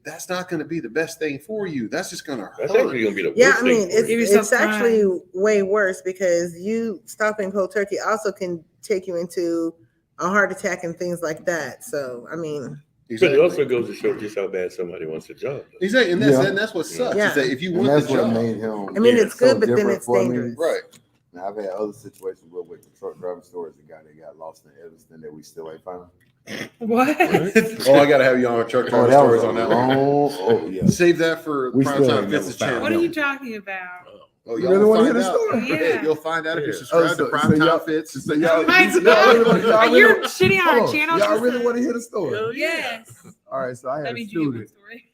[SPEAKER 3] that's not going to be the best thing for you. That's just going to hurt.
[SPEAKER 5] That's actually going to be the worst
[SPEAKER 4] Yeah, I mean,
[SPEAKER 5] thing for you.
[SPEAKER 1] yourself
[SPEAKER 4] it's actually way worse because you stopping cold turkey also can take you into a heart attack and things like that. So, I mean,
[SPEAKER 5] But it also goes to show just how bad somebody wants a job.
[SPEAKER 3] Exactly, and that's what sucks.
[SPEAKER 4] Yeah.
[SPEAKER 3] Is that if you
[SPEAKER 2] And
[SPEAKER 3] want
[SPEAKER 2] that's
[SPEAKER 3] the
[SPEAKER 2] what
[SPEAKER 3] job,
[SPEAKER 2] made him.
[SPEAKER 4] I mean,
[SPEAKER 5] Yeah,
[SPEAKER 4] it's good,
[SPEAKER 2] so
[SPEAKER 4] but then
[SPEAKER 2] different
[SPEAKER 4] it's
[SPEAKER 2] for me.
[SPEAKER 4] dangerous.
[SPEAKER 3] right?
[SPEAKER 2] Now, I've had other situations with the truck driving stories, the guy that got lost in Evanston that we still ain't found.
[SPEAKER 1] What?
[SPEAKER 3] Oh, I got to have you on truck
[SPEAKER 2] Oh,
[SPEAKER 3] driver
[SPEAKER 2] that was
[SPEAKER 3] stories on that one.
[SPEAKER 2] Oh, yeah.
[SPEAKER 3] Save that for
[SPEAKER 2] We
[SPEAKER 3] prime
[SPEAKER 2] still
[SPEAKER 3] time.
[SPEAKER 2] ain't never
[SPEAKER 3] Fitz
[SPEAKER 2] found
[SPEAKER 3] channel.
[SPEAKER 1] What are you talking about?
[SPEAKER 3] Oh,
[SPEAKER 2] You
[SPEAKER 3] y'all
[SPEAKER 2] really
[SPEAKER 3] will
[SPEAKER 2] want to hear
[SPEAKER 3] find
[SPEAKER 2] the
[SPEAKER 3] out.
[SPEAKER 2] story?
[SPEAKER 1] Yeah.
[SPEAKER 3] You'll find out if you
[SPEAKER 5] Yeah.
[SPEAKER 3] subscribe to Prime Time
[SPEAKER 2] y'all-
[SPEAKER 3] Fitz.
[SPEAKER 2] So y'all,
[SPEAKER 1] Oh my
[SPEAKER 2] y'all
[SPEAKER 1] God.
[SPEAKER 2] really, y'all
[SPEAKER 1] Are
[SPEAKER 2] really,
[SPEAKER 1] you shitting on
[SPEAKER 2] hold
[SPEAKER 1] our
[SPEAKER 2] on.
[SPEAKER 1] channel?
[SPEAKER 2] Y'all really want to hear the story?
[SPEAKER 5] Hell yeah.
[SPEAKER 1] Yes.
[SPEAKER 2] All right, so I had
[SPEAKER 1] Let
[SPEAKER 2] a
[SPEAKER 1] me do your
[SPEAKER 2] student.
[SPEAKER 1] story.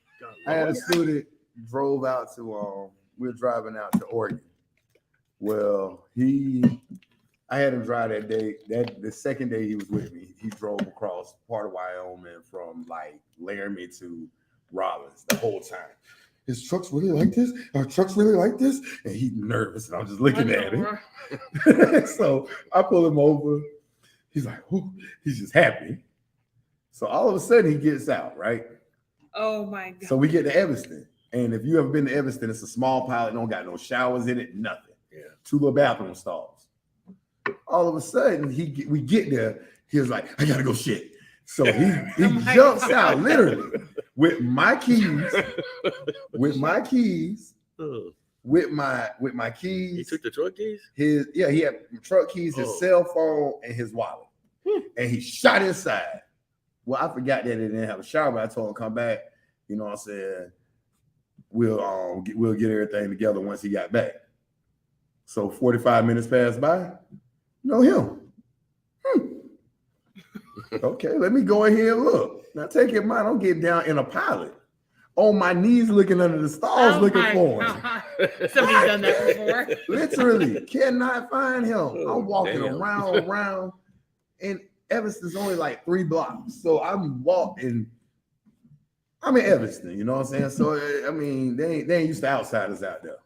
[SPEAKER 2] I had a student drove out to we were driving out to Oregon. Well, I had him drive that day. The second day he was with me, he drove across part of Wyoming from like Laramie to Rollins the whole time. His truck's really like this. Our truck's really like this, and he's nervous. And I'm just looking at him. So I pull him over. He's like, "Ooh," he's just happy. So all of a sudden he gets out, right?
[SPEAKER 1] Oh my God.
[SPEAKER 2] So we get to Evanston. And if you ever been to Evanston, it's a small pilot, don't got no showers in it, nothing.
[SPEAKER 5] Yeah.
[SPEAKER 2] 2 little bathroom stalls. All of a sudden, we get there, he was like, I gotta go shit. So he
[SPEAKER 1] Oh my
[SPEAKER 2] jumps
[SPEAKER 1] God.
[SPEAKER 2] out literally with my keys,
[SPEAKER 5] Oh.
[SPEAKER 7] with my
[SPEAKER 5] He
[SPEAKER 7] keys.
[SPEAKER 5] took the truck keys?
[SPEAKER 7] He had truck keys, his cell phone, and his wallet. And he shot inside. Well, I forgot that he didn't have a shower, but I told him come back. You know what I'm saying? We'll get everything together once he got back. So 45 minutes passed by. No him. Okay, let me go in here and look. Now take in mind, I'm getting down in a pilot. On my knees looking under the stars looking for him.
[SPEAKER 1] Somebody's done that before.
[SPEAKER 7] Literally cannot find him. I'm walking
[SPEAKER 5] damn.
[SPEAKER 7] around, and Evanston's only like 3 blocks. So I'm walking. I'm in Evanston, you know what I'm saying? So I mean, they ain't used to outsiders out there.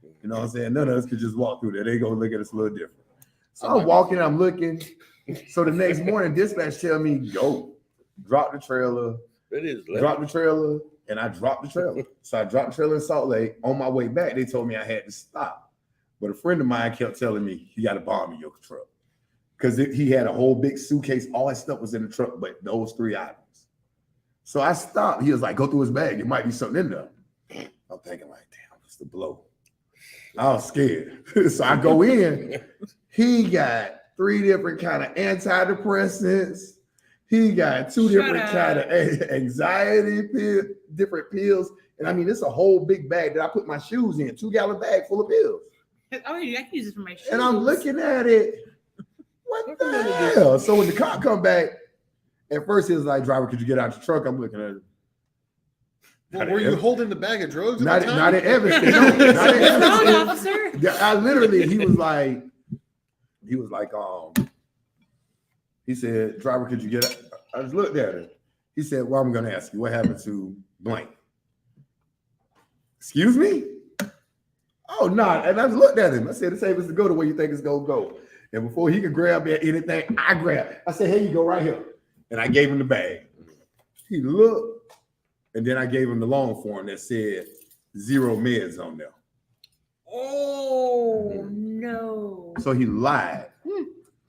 [SPEAKER 7] You know what I'm saying? None of us could just walk through there. They gonna look at us a little different. So I'm walking, I'm looking. So the next morning, dispatch tell me, go, drop the trailer, drop the trailer, and I dropped the trailer. So I dropped the trailer in Salt Lake. On my way back, they told me I had to stop. But a friend of mine kept telling me, you got a bomb in your truck. Because he had a whole big suitcase. All his stuff was in the truck, but those 3 items. So I stopped. He was like, go through his bag. There might be something in there. I'm thinking like, damn, what's the blow? I was scared. So I go in. He got 3 different kind of antidepressants. He got 2 different kind of anxiety different pills. And I mean, it's a whole big bag that I put my shoes in, 2-gallon bag full of pills.
[SPEAKER 1] Oh, yeah, I can use it for my shoes.
[SPEAKER 7] And I'm looking at it. What the hell? So when the cop come back, at first he was like, driver, could you get out your truck? I'm looking at him.
[SPEAKER 3] Well, were you holding the bag of drugs?
[SPEAKER 7] Not in Evanston. No, not in
[SPEAKER 1] Wrong,
[SPEAKER 7] Evanston.
[SPEAKER 1] officer.
[SPEAKER 7] I literally, he was like, he said, driver, could you get out? I just looked at him. He said, well, I'm going to ask you, what happened to blank? Excuse me? Oh, no. And I just looked at him. I said, it's able to go the way you think it's going to go. And before he could grab anything, I grabbed. I said, here you go right here. And I gave him the bag. He looked, and then I gave him the long form that said 0 meds on there.
[SPEAKER 1] Oh, no.
[SPEAKER 7] So he lied.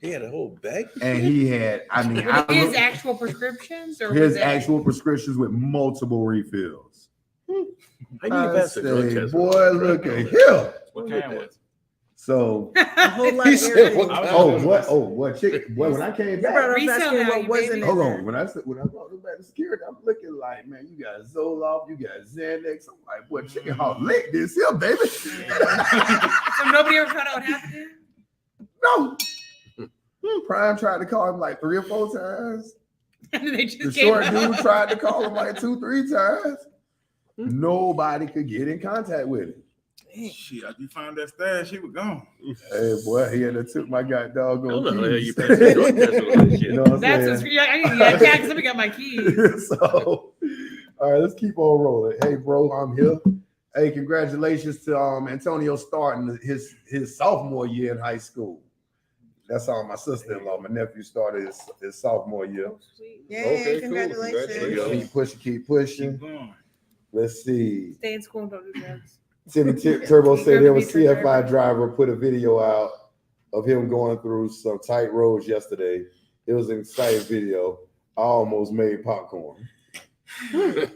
[SPEAKER 5] He had a whole bag.
[SPEAKER 7] And he had, I mean,
[SPEAKER 1] Were his actual prescriptions? Or
[SPEAKER 7] his
[SPEAKER 1] was it-
[SPEAKER 7] actual prescriptions with multiple refills.
[SPEAKER 5] I need to
[SPEAKER 7] I
[SPEAKER 5] pass the drug
[SPEAKER 7] say,
[SPEAKER 5] test.
[SPEAKER 7] boy, look at him.
[SPEAKER 6] What kind was it?
[SPEAKER 7] So,
[SPEAKER 4] A whole lot
[SPEAKER 3] He
[SPEAKER 4] of
[SPEAKER 3] said,
[SPEAKER 4] everything.
[SPEAKER 7] what chicken? Boy, when I came
[SPEAKER 4] You
[SPEAKER 7] back,
[SPEAKER 4] brought up
[SPEAKER 1] Resale
[SPEAKER 4] asking
[SPEAKER 1] value,
[SPEAKER 4] what wasn't
[SPEAKER 1] baby.
[SPEAKER 4] in
[SPEAKER 7] hold
[SPEAKER 4] there.
[SPEAKER 7] on. When I brought them back to security, I'm looking like, man, you got Zoloft, you got Xanax. I'm like, boy, chicken hawk lick this here, baby.
[SPEAKER 1] So nobody ever found out what happened to him?
[SPEAKER 7] No. Prime tried to call him like 3 or 4 times.
[SPEAKER 1] And they just
[SPEAKER 7] The
[SPEAKER 1] gave
[SPEAKER 7] short
[SPEAKER 1] up.
[SPEAKER 7] dude tried to call him like 2-3 times. Nobody could get in contact with him.
[SPEAKER 6] Shit, after you found that stash, he was gone.
[SPEAKER 7] Hey, boy, he had to took my
[SPEAKER 5] I don't
[SPEAKER 7] doggone
[SPEAKER 5] know how
[SPEAKER 7] keys.
[SPEAKER 5] you passed the drug test with all this
[SPEAKER 7] You
[SPEAKER 5] shit.
[SPEAKER 7] know what I'm
[SPEAKER 1] That's
[SPEAKER 7] saying?
[SPEAKER 1] what's I need to get tagged. Somebody got my keys.
[SPEAKER 7] So, all right, let's keep on rolling. Hey, bro, I'm here. Hey, congratulations to Antonio starting his sophomore year in high school. That's all. My sister-in-law, my nephew started his sophomore year.
[SPEAKER 4] Yay,
[SPEAKER 3] Okay, cool.
[SPEAKER 4] congratulations.
[SPEAKER 3] Congratulations.
[SPEAKER 7] Keep pushing, keep pushing.
[SPEAKER 6] Keep going.
[SPEAKER 7] Let's see.
[SPEAKER 1] Stay in school and don't do drugs.
[SPEAKER 7] Timmy Turbo said there was
[SPEAKER 1] You're gonna
[SPEAKER 7] CFI
[SPEAKER 1] be
[SPEAKER 7] driver put a video out of him going through some tight roads yesterday. It was an exciting video. I almost made popcorn.
[SPEAKER 3] I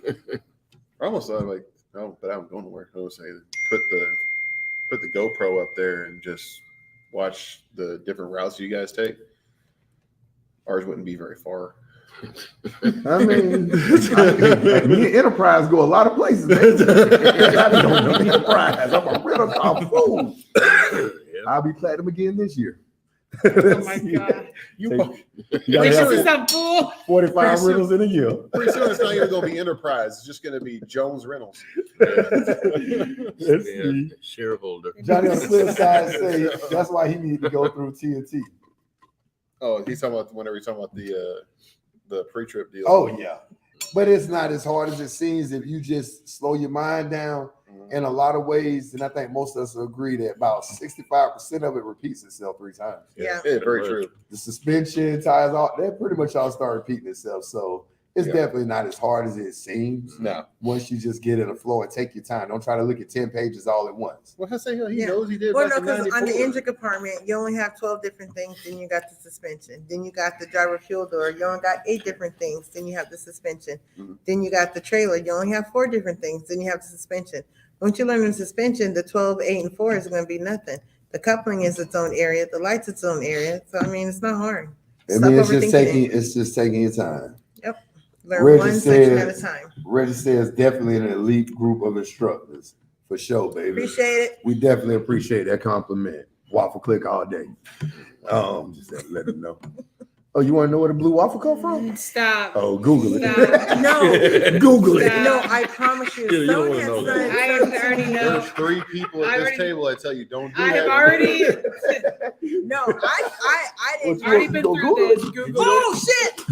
[SPEAKER 3] almost thought like, oh, but I'm going nowhere. I was saying, put the GoPro up there and just watch the different routes you guys take. Ours wouldn't be very far.
[SPEAKER 7] I mean, me and Enterprise go a lot of places. Man. I don't know Enterprise. I'm a rental car fool. I'll be platinum again this year.
[SPEAKER 1] Oh my God.
[SPEAKER 7] You
[SPEAKER 1] Wait,
[SPEAKER 7] gotta
[SPEAKER 1] this
[SPEAKER 7] have
[SPEAKER 1] is a fool.
[SPEAKER 7] 45 rentals in a year.
[SPEAKER 3] Pretty soon it's not even going to be Enterprise. It's just going to be Jones Rentals.
[SPEAKER 7] Let's see.
[SPEAKER 5] Shareholder.
[SPEAKER 7] Johnny on the flip side say that's why he needed to go through TNT.
[SPEAKER 3] Oh, he's talking about whenever he's talking about the pre-trip deal.
[SPEAKER 7] Oh yeah, but it's not as hard as it seems if you just slow your mind down in a lot of ways. And I think most of us agree that about 65% of it repeats itself 3 times.
[SPEAKER 4] Yeah.
[SPEAKER 3] Yeah, very true.
[SPEAKER 7] The suspension, tires, all that pretty much all start repeating itself. So it's
[SPEAKER 3] Yeah.
[SPEAKER 7] definitely not as hard as it seems.
[SPEAKER 3] No.
[SPEAKER 7] Once you just get in the flow and take your time, don't try to look at 10 pages all at once.
[SPEAKER 3] Well, I say he
[SPEAKER 4] Yeah.
[SPEAKER 3] knows he did.
[SPEAKER 4] Well,
[SPEAKER 3] back
[SPEAKER 4] no,
[SPEAKER 3] in
[SPEAKER 4] because on the
[SPEAKER 3] 94.
[SPEAKER 4] engine compartment, you only have 12 different things. Then you got the suspension. Then you got the driver fuel door. You only got 8 different things. Then you have the suspension.
[SPEAKER 3] Mhm.
[SPEAKER 4] Then you got the trailer. You only have 4 different things. Then you have the suspension. Once you learn the suspension, the 12, 8, and 4 is going to be nothing. The coupling is its own area. The light's its own area. So I mean, it's not hard.
[SPEAKER 2] I
[SPEAKER 4] Stop
[SPEAKER 2] mean,
[SPEAKER 4] overthinking
[SPEAKER 2] it's just taking your time.
[SPEAKER 4] Learn
[SPEAKER 2] Reggie
[SPEAKER 4] one section at a
[SPEAKER 2] says-
[SPEAKER 4] time.
[SPEAKER 2] Reggie says definitely an elite group of instructors for sure, baby.
[SPEAKER 4] Appreciate it.
[SPEAKER 7] We definitely appreciate that compliment. Waffle click all day. Just had to let them know. Oh, you want to know where the blue waffle come from?
[SPEAKER 1] Stop.
[SPEAKER 7] Oh, Google it.
[SPEAKER 1] Stop.
[SPEAKER 4] No,
[SPEAKER 7] Google it.
[SPEAKER 1] Stop.
[SPEAKER 4] no, I promise you.
[SPEAKER 5] You don't
[SPEAKER 4] someone
[SPEAKER 5] wanna
[SPEAKER 4] has
[SPEAKER 5] know that.
[SPEAKER 4] done-
[SPEAKER 1] I already know.
[SPEAKER 3] There's 3 people
[SPEAKER 1] I
[SPEAKER 3] at this
[SPEAKER 1] already-
[SPEAKER 3] table that tell you don't do
[SPEAKER 1] I
[SPEAKER 3] that.
[SPEAKER 1] have already
[SPEAKER 4] No, I didn't.
[SPEAKER 1] already been
[SPEAKER 7] Go
[SPEAKER 1] through
[SPEAKER 7] Google
[SPEAKER 1] this.
[SPEAKER 4] Oh shit!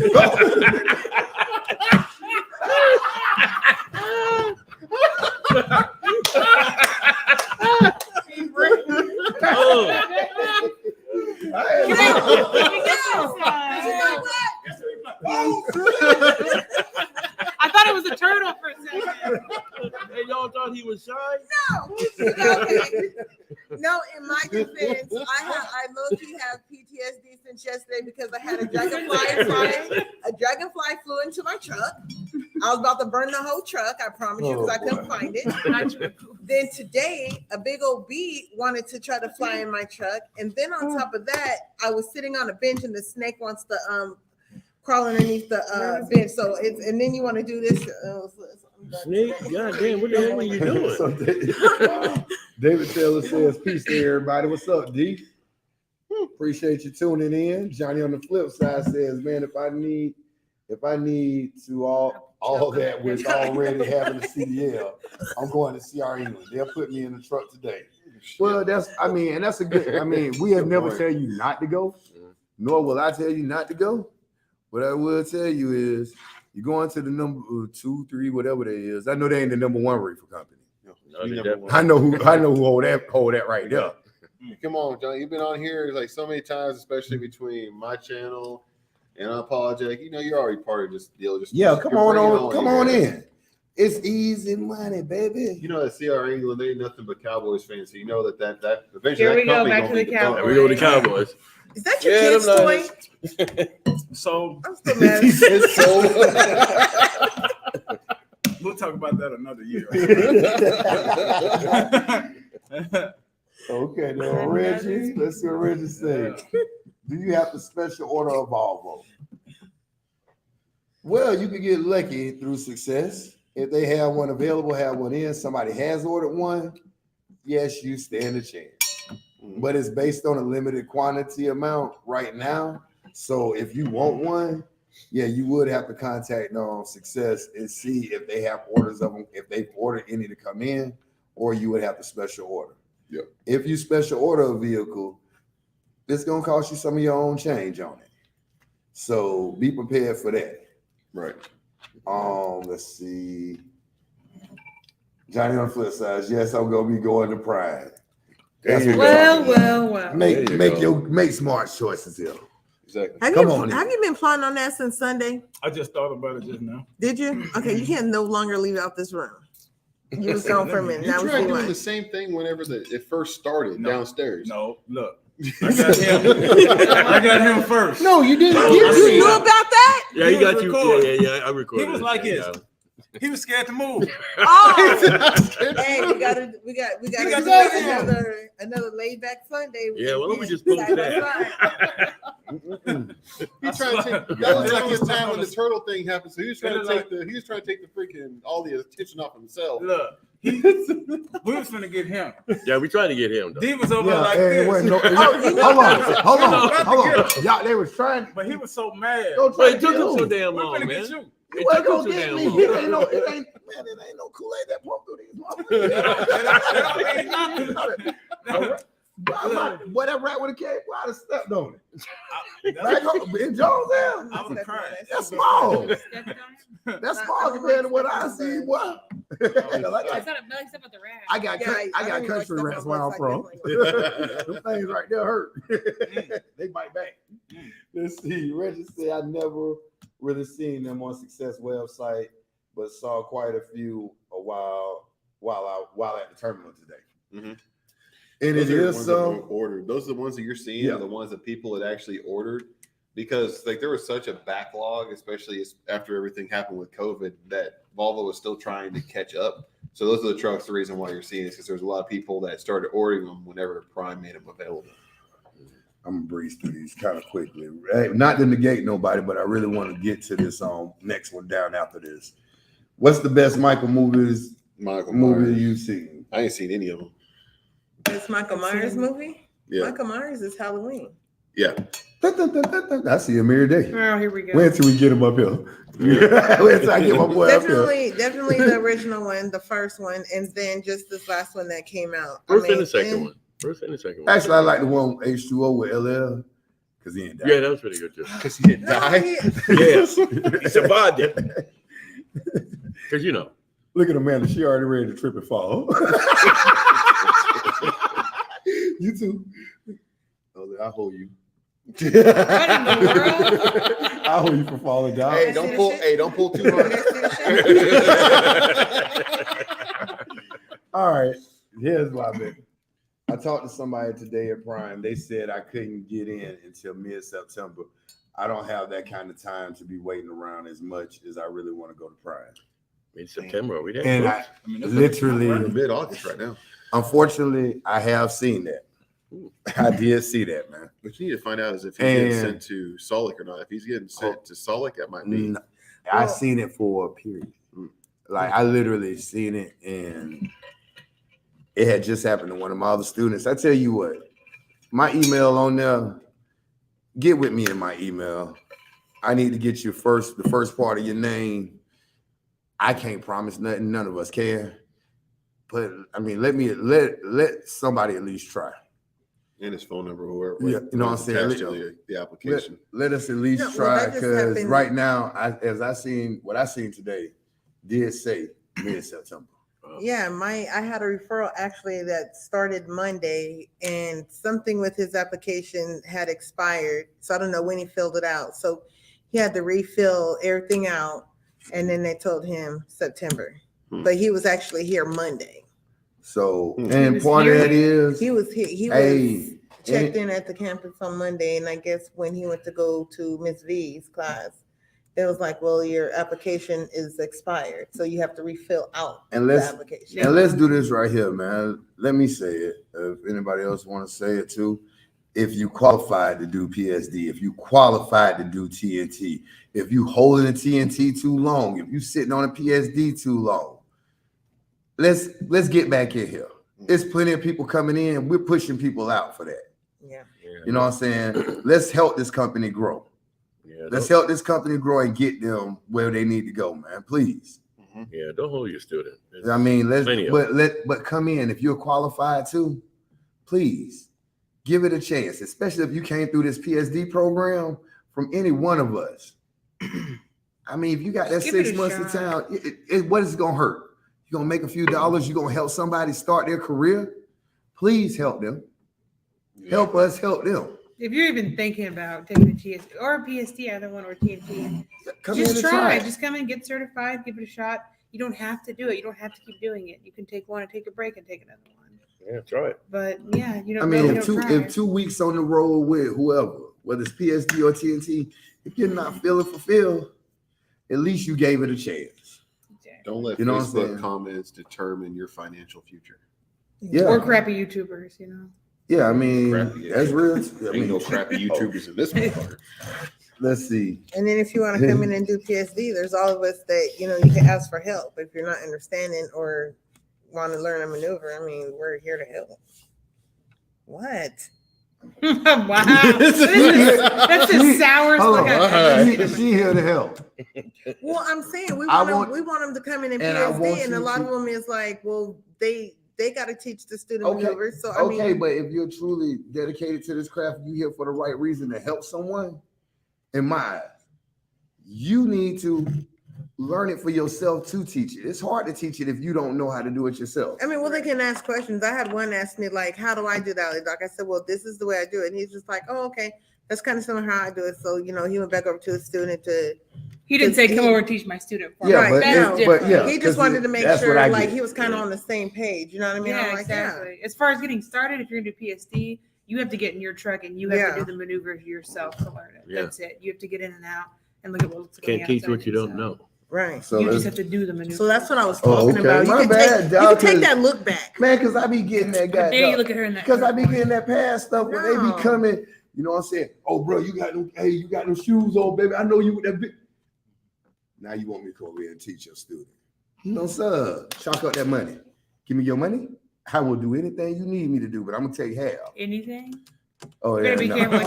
[SPEAKER 1] I thought it was a turtle for a second.
[SPEAKER 5] Hey, y'all thought he was shy?
[SPEAKER 4] Okay. No, in my defense, I low-key have PTSD since yesterday because I had a dragonfly flew into my truck. I was about to burn the whole truck, I promise you, because I couldn't find it. Then today, a big old bee wanted to try to fly in my truck. And then on top of that, I was sitting on a bench and the snake wants to crawl underneath the bench. So it's, and then you want to do this.
[SPEAKER 5] Snake, goddamn, what the hell are you doing?
[SPEAKER 7] So David Taylor says, peace to everybody. What's up, D? Appreciate you tuning in. Johnny on the flip side says, man, if I need to all that with already having a CDL, I'm going to CR England. They'll put me in the truck today. Well, that's a good, we have never tell you not to go, nor will I tell you not to go. What I will tell you is you're going to the number 2, 3, whatever that is. I know they ain't the number 1 reefer company. I know who hold that right there.
[SPEAKER 3] Come on, John. You've been on here like so many times, especially between my channel and Unapologetic. You know, you're already part of this deal.
[SPEAKER 7] Come on in. It's easy money, baby.
[SPEAKER 3] You know that CR England, they ain't nothing but Cowboys fans. So you know that eventually
[SPEAKER 1] Here we
[SPEAKER 3] that
[SPEAKER 1] go,
[SPEAKER 3] company
[SPEAKER 1] back
[SPEAKER 3] gonna
[SPEAKER 1] to the
[SPEAKER 3] be developed.
[SPEAKER 1] Cowboys.
[SPEAKER 5] We go to Cowboys.
[SPEAKER 4] Is that your
[SPEAKER 5] Yeah,
[SPEAKER 4] kid's
[SPEAKER 5] them
[SPEAKER 4] toy?
[SPEAKER 6] So
[SPEAKER 4] I'm still mad.
[SPEAKER 3] It's so
[SPEAKER 6] we'll talk about that another year.
[SPEAKER 7] Okay, now Reggie, let's see what Reggie says. Do you have the special order of Volvo?
[SPEAKER 2] Well, you can get lucky through success. If they have one available, have one in, somebody has ordered one, yes, you stand a chance. But it's based on a limited quantity amount right now. So if you want one, yeah, you would have to contact Success and see if they have orders of them, if they've ordered any to come in, or you would have to special order.
[SPEAKER 3] Yep.
[SPEAKER 2] If you special order a vehicle, it's gonna cost you some of your own change on it. So be prepared for that.
[SPEAKER 3] right.
[SPEAKER 2] Let's see. Johnny on the flip side, yes, I'm gonna be going to Pride. That's what we're talking about.
[SPEAKER 7] Make smart choices here.
[SPEAKER 3] Exactly.
[SPEAKER 4] Have you been planning on that since Sunday?
[SPEAKER 6] I just thought about it just now.
[SPEAKER 4] Did you? Okay, you can no longer leave out this room. You was gone for a minute.
[SPEAKER 3] You
[SPEAKER 4] Now we
[SPEAKER 3] tried
[SPEAKER 4] see
[SPEAKER 3] doing
[SPEAKER 4] why.
[SPEAKER 3] the same thing whenever it first started
[SPEAKER 6] No.
[SPEAKER 3] downstairs.
[SPEAKER 6] No, look. I got him. I got him first.
[SPEAKER 3] No, you didn't.
[SPEAKER 4] You knew about that?
[SPEAKER 5] Yeah, he
[SPEAKER 6] He was
[SPEAKER 5] got you.
[SPEAKER 6] recording.
[SPEAKER 5] Yeah, I recorded.
[SPEAKER 6] He was like this. He was scared to move.
[SPEAKER 4] Oh, hey, we got
[SPEAKER 6] He
[SPEAKER 4] to
[SPEAKER 6] got
[SPEAKER 4] do another laid back Sunday.
[SPEAKER 5] Yeah, well, let me just post that.
[SPEAKER 3] He's trying to take that was like his time when the turtle thing happened. So he was trying to take the freaking all the attention off himself.
[SPEAKER 6] Look, we was finna get him.
[SPEAKER 5] Yeah, we tried to get him though.
[SPEAKER 6] D was over
[SPEAKER 7] Yeah,
[SPEAKER 6] like
[SPEAKER 7] and
[SPEAKER 6] this.
[SPEAKER 7] wait, no, hold on. Y'all, they was trying.
[SPEAKER 6] But he was so mad.
[SPEAKER 7] Don't try
[SPEAKER 5] Wait,
[SPEAKER 7] to
[SPEAKER 5] it took
[SPEAKER 7] get
[SPEAKER 5] him so
[SPEAKER 7] you.
[SPEAKER 5] damn
[SPEAKER 6] We're
[SPEAKER 5] long,
[SPEAKER 6] finna
[SPEAKER 5] man.
[SPEAKER 6] get you.
[SPEAKER 5] It
[SPEAKER 7] Well,
[SPEAKER 5] took
[SPEAKER 7] go
[SPEAKER 5] him too
[SPEAKER 7] get
[SPEAKER 5] damn
[SPEAKER 7] me.
[SPEAKER 5] long.
[SPEAKER 7] It ain't no Kool-Aid that pumped through these motherfuckers. Boy, that rat would have came. Boy, I'd have stepped on it. Back home, in Jones' house.
[SPEAKER 6] I was crying.
[SPEAKER 7] That's small. That's small compared to what I see. Boy. I got country rats where I'm from. Them things right there hurt. They bite back.
[SPEAKER 2] Let's see. Reggie said I never really seen them on Success website, but saw quite a few while at the terminal today.
[SPEAKER 3] Mm-hmm.
[SPEAKER 2] And
[SPEAKER 3] Those
[SPEAKER 2] it
[SPEAKER 3] are the
[SPEAKER 2] is
[SPEAKER 3] ones that
[SPEAKER 2] some.
[SPEAKER 3] were ordered. Those are the ones that you're seeing.
[SPEAKER 2] Yeah.
[SPEAKER 3] Are the ones that people had actually ordered, because like there was such a backlog, especially after everything happened with COVID, that Volvo was still trying to catch up. So those are the trucks. The reason why you're seeing is because there's a lot of people that started ordering them whenever Prime made them available.
[SPEAKER 7] I'm gonna breeze through these kind of quickly. Hey, not to negate nobody, but I really want to get to this next one down after this. What's the best Michael movie
[SPEAKER 3] Myers.
[SPEAKER 7] you've seen?
[SPEAKER 3] I ain't seen any of them.
[SPEAKER 4] It's Michael Myers movie.
[SPEAKER 3] Yeah.
[SPEAKER 4] Michael Myers is Halloween.
[SPEAKER 3] Yeah.
[SPEAKER 7] I see him every day.
[SPEAKER 1] Oh, here we go.
[SPEAKER 7] Wait till we get him up here. Wait till I get my boy up here.
[SPEAKER 4] Definitely the original one, the first one, and then just this last one that came out.
[SPEAKER 5] First and the second one. First and the second one.
[SPEAKER 7] Actually, I like the one H2O with LL because he ain't died.
[SPEAKER 5] Yeah, that was pretty good too.
[SPEAKER 3] Because he didn't
[SPEAKER 4] No,
[SPEAKER 3] die.
[SPEAKER 5] Yes, he survived it. Because you know,
[SPEAKER 7] Look at Amanda. She already ready to trip and fall. You too. Oh, I'll hold you.
[SPEAKER 1] What in the world?
[SPEAKER 7] I'll hold you for falling down.
[SPEAKER 3] Hey, don't pull. Hey, don't pull too hard.
[SPEAKER 7] All right. Here's my bit. I talked to somebody today at Prime. They said I couldn't get in until mid-September. I don't have that kind of time to be waiting around as much as I really want to go to Prime.
[SPEAKER 5] mid-September, we
[SPEAKER 7] And
[SPEAKER 5] didn't.
[SPEAKER 7] I
[SPEAKER 6] that's
[SPEAKER 7] literally,
[SPEAKER 3] We're in mid-August right now.
[SPEAKER 7] unfortunately, I have seen that. I did see that, man.
[SPEAKER 3] What you need to find out is if he's getting
[SPEAKER 7] And-
[SPEAKER 3] sent to Solic or not. If he's getting sent to Solic, that might be.
[SPEAKER 7] I seen it for a period. Like I literally seen it, and it had just happened to one of my other students. I tell you what, my email on there, get with me in my email. I need to get you the first part of your name. I can't promise nothing. None of us can. But I mean, let somebody at least try.
[SPEAKER 3] And his phone number, whoever.
[SPEAKER 7] Yeah, you know what I'm saying?
[SPEAKER 3] attached to the application.
[SPEAKER 7] Let us at least
[SPEAKER 4] No, well,
[SPEAKER 7] try,
[SPEAKER 4] that just
[SPEAKER 7] because
[SPEAKER 4] happened-
[SPEAKER 7] right now, what I seen today did say mid-September.
[SPEAKER 4] Yeah, I had a referral actually that started Monday, and something with his application had expired. So I don't know when he filled it out. So he had to refill everything out, and then they told him September. But he was actually here Monday.
[SPEAKER 7] So,
[SPEAKER 3] Hmm.
[SPEAKER 7] and
[SPEAKER 1] was
[SPEAKER 7] part of
[SPEAKER 1] here?
[SPEAKER 7] that is,
[SPEAKER 4] He was here. He was
[SPEAKER 7] hey,
[SPEAKER 4] checked in at the campus on Monday, and I guess when he went to go to Miss V's class, it was like, well, your application is expired, so you have to refill out
[SPEAKER 7] and
[SPEAKER 4] the
[SPEAKER 7] let's
[SPEAKER 4] application.
[SPEAKER 7] and let's do this right here, man. Let me say it. If anybody else want to say it too, if you qualified to do PSD, if you qualified to do TNT, if you holding a TNT too long, if you sitting on a PSD too long, let's get back in here. There's plenty of people coming in. We're pushing people out for that.
[SPEAKER 4] Yeah.
[SPEAKER 7] You know what I'm saying? Let's help this company grow.
[SPEAKER 5] Yeah,
[SPEAKER 7] Let's help this company grow and get them where they need to go, man. Please.
[SPEAKER 5] yeah, don't hold your student.
[SPEAKER 7] I mean,
[SPEAKER 5] Plenty of
[SPEAKER 7] but come in if you're qualified too. Please give it a chance, especially if you came through this PSD program from any one of us. I mean, if you got that
[SPEAKER 1] Give it
[SPEAKER 7] 6
[SPEAKER 1] a
[SPEAKER 7] months of
[SPEAKER 1] shot.
[SPEAKER 7] time, what is it gonna hurt? You're gonna make a few dollars. You're gonna help somebody start their career. Please help them. Help us help them.
[SPEAKER 1] If you're even thinking about taking a TSD or a PSD, either one or TNT,
[SPEAKER 7] Come in
[SPEAKER 1] just
[SPEAKER 7] and
[SPEAKER 1] try.
[SPEAKER 7] it.
[SPEAKER 1] Just come in, get certified, give it a shot. You don't have to do it. You don't have to keep doing it. You can take one and take a break and take another one.
[SPEAKER 5] Yeah, try it.
[SPEAKER 1] But yeah, you don't.
[SPEAKER 7] I mean,
[SPEAKER 1] really
[SPEAKER 7] if
[SPEAKER 1] don't try.
[SPEAKER 7] if 2 weeks on the road with whoever, whether it's PSD or TNT, if you're not feeling fulfilled, at least you gave it a chance.
[SPEAKER 3] Don't let
[SPEAKER 7] You know what I'm saying?
[SPEAKER 3] Facebook comments determine your financial future.
[SPEAKER 7] Yeah.
[SPEAKER 1] Or crappy YouTubers, you know.
[SPEAKER 7] Yeah, I mean,
[SPEAKER 3] Crappy,
[SPEAKER 7] that's real. I
[SPEAKER 3] Ain't
[SPEAKER 7] mean,
[SPEAKER 3] no crappy YouTubers in this motherfucker.
[SPEAKER 7] let's see.
[SPEAKER 4] And then if you want to come in and do PSD, there's all of us that, you know, you can ask for help if you're not understanding or want to learn a maneuver. I mean, we're here to help. What?
[SPEAKER 1] Wow. That's the sourest
[SPEAKER 7] Hold
[SPEAKER 1] look
[SPEAKER 7] on.
[SPEAKER 1] I've ever seen in my-
[SPEAKER 7] She here to help.
[SPEAKER 4] Well, I'm saying we
[SPEAKER 7] I
[SPEAKER 4] want,
[SPEAKER 7] want-
[SPEAKER 4] we want them to come in and
[SPEAKER 7] and I want
[SPEAKER 4] PSD, and a
[SPEAKER 7] you
[SPEAKER 4] lot
[SPEAKER 7] to-
[SPEAKER 4] of them is like, well, they got to teach the student
[SPEAKER 7] Okay,
[SPEAKER 4] maneuvers. So I
[SPEAKER 7] Okay,
[SPEAKER 4] mean,
[SPEAKER 7] but if you're truly dedicated to this craft, you here for the right reason to help someone, in my eyes, you need to learn it for yourself to teach it. It's hard to teach it if you don't know how to do it yourself.
[SPEAKER 4] I mean, well, they can ask questions. I had one ask me like, how do I do that? Like I said, well, this is the way I do it. And he's just like, oh, okay. That's kind of similar how I do it. So, you know, he went back over to his student to,
[SPEAKER 1] He didn't say,
[SPEAKER 4] He-
[SPEAKER 1] "Come over and teach my student." For
[SPEAKER 7] Yeah,
[SPEAKER 1] me.
[SPEAKER 7] but
[SPEAKER 1] That's
[SPEAKER 7] it-
[SPEAKER 1] different.
[SPEAKER 7] but yeah.
[SPEAKER 4] he
[SPEAKER 7] 'cause
[SPEAKER 4] just wanted to make
[SPEAKER 7] that's what
[SPEAKER 4] sure
[SPEAKER 7] I
[SPEAKER 4] like
[SPEAKER 7] get.
[SPEAKER 4] he was kind of
[SPEAKER 5] Yeah.
[SPEAKER 4] on the same page. You know what I mean?
[SPEAKER 1] Yeah,
[SPEAKER 4] I'm like,
[SPEAKER 1] exactly. As far as getting started, if you're gonna do PSD, you have to get in your truck and you have
[SPEAKER 4] Yeah.
[SPEAKER 1] to do the maneuvers yourself to learn it.
[SPEAKER 5] Yeah.
[SPEAKER 1] That's it. You have to get in and out and look at what's
[SPEAKER 5] Can't
[SPEAKER 1] going
[SPEAKER 5] teach
[SPEAKER 1] outside
[SPEAKER 5] what you don't
[SPEAKER 1] yourself.
[SPEAKER 5] know.
[SPEAKER 4] Right.
[SPEAKER 2] So
[SPEAKER 1] You just
[SPEAKER 2] let's-
[SPEAKER 1] have to do the maneuver.
[SPEAKER 4] So that's what I was
[SPEAKER 2] Oh,
[SPEAKER 4] talking
[SPEAKER 2] okay.
[SPEAKER 4] about. You
[SPEAKER 2] My
[SPEAKER 4] can
[SPEAKER 2] bad,
[SPEAKER 4] take,
[SPEAKER 2] dog,
[SPEAKER 4] take
[SPEAKER 2] 'cause-
[SPEAKER 4] that look back.
[SPEAKER 2] man, because I be getting that guy.
[SPEAKER 1] There you look at her in that.
[SPEAKER 2] Because I be getting that past stuff when they
[SPEAKER 4] No.
[SPEAKER 2] be coming, you know what I'm saying? Oh, bro, you got them, hey, you got them shoes on, baby. I know you with that big. Now you want me to come over here and teach your student. No, sir. Chalk up that money. Give me your money. I will do anything you need me to do, but I'm gonna take half.
[SPEAKER 1] Anything?
[SPEAKER 2] Oh,
[SPEAKER 1] You
[SPEAKER 2] yeah.
[SPEAKER 1] better be
[SPEAKER 2] no.
[SPEAKER 1] careful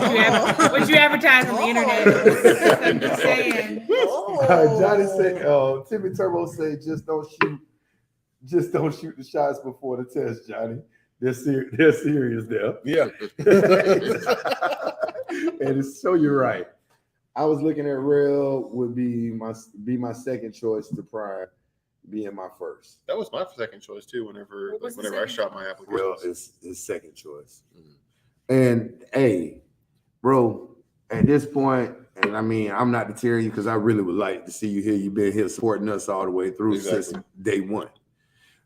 [SPEAKER 1] what you advertise on the internet. I'm just saying.
[SPEAKER 2] Johnny said, Timmy Turbo said, just don't shoot the shots before the test, Johnny. They're serious there.
[SPEAKER 5] Yeah.
[SPEAKER 2] And so you're right. I was looking at Real would be my second choice to Prime being my first.
[SPEAKER 3] That was my second choice too. Whenever
[SPEAKER 1] What was the
[SPEAKER 3] I
[SPEAKER 1] second
[SPEAKER 3] shot my application.
[SPEAKER 2] Real is his second choice. And hey, bro, at this point, and I mean, I'm not deterring you because I really would like to see you here. You've been here supporting us all the way through since day one.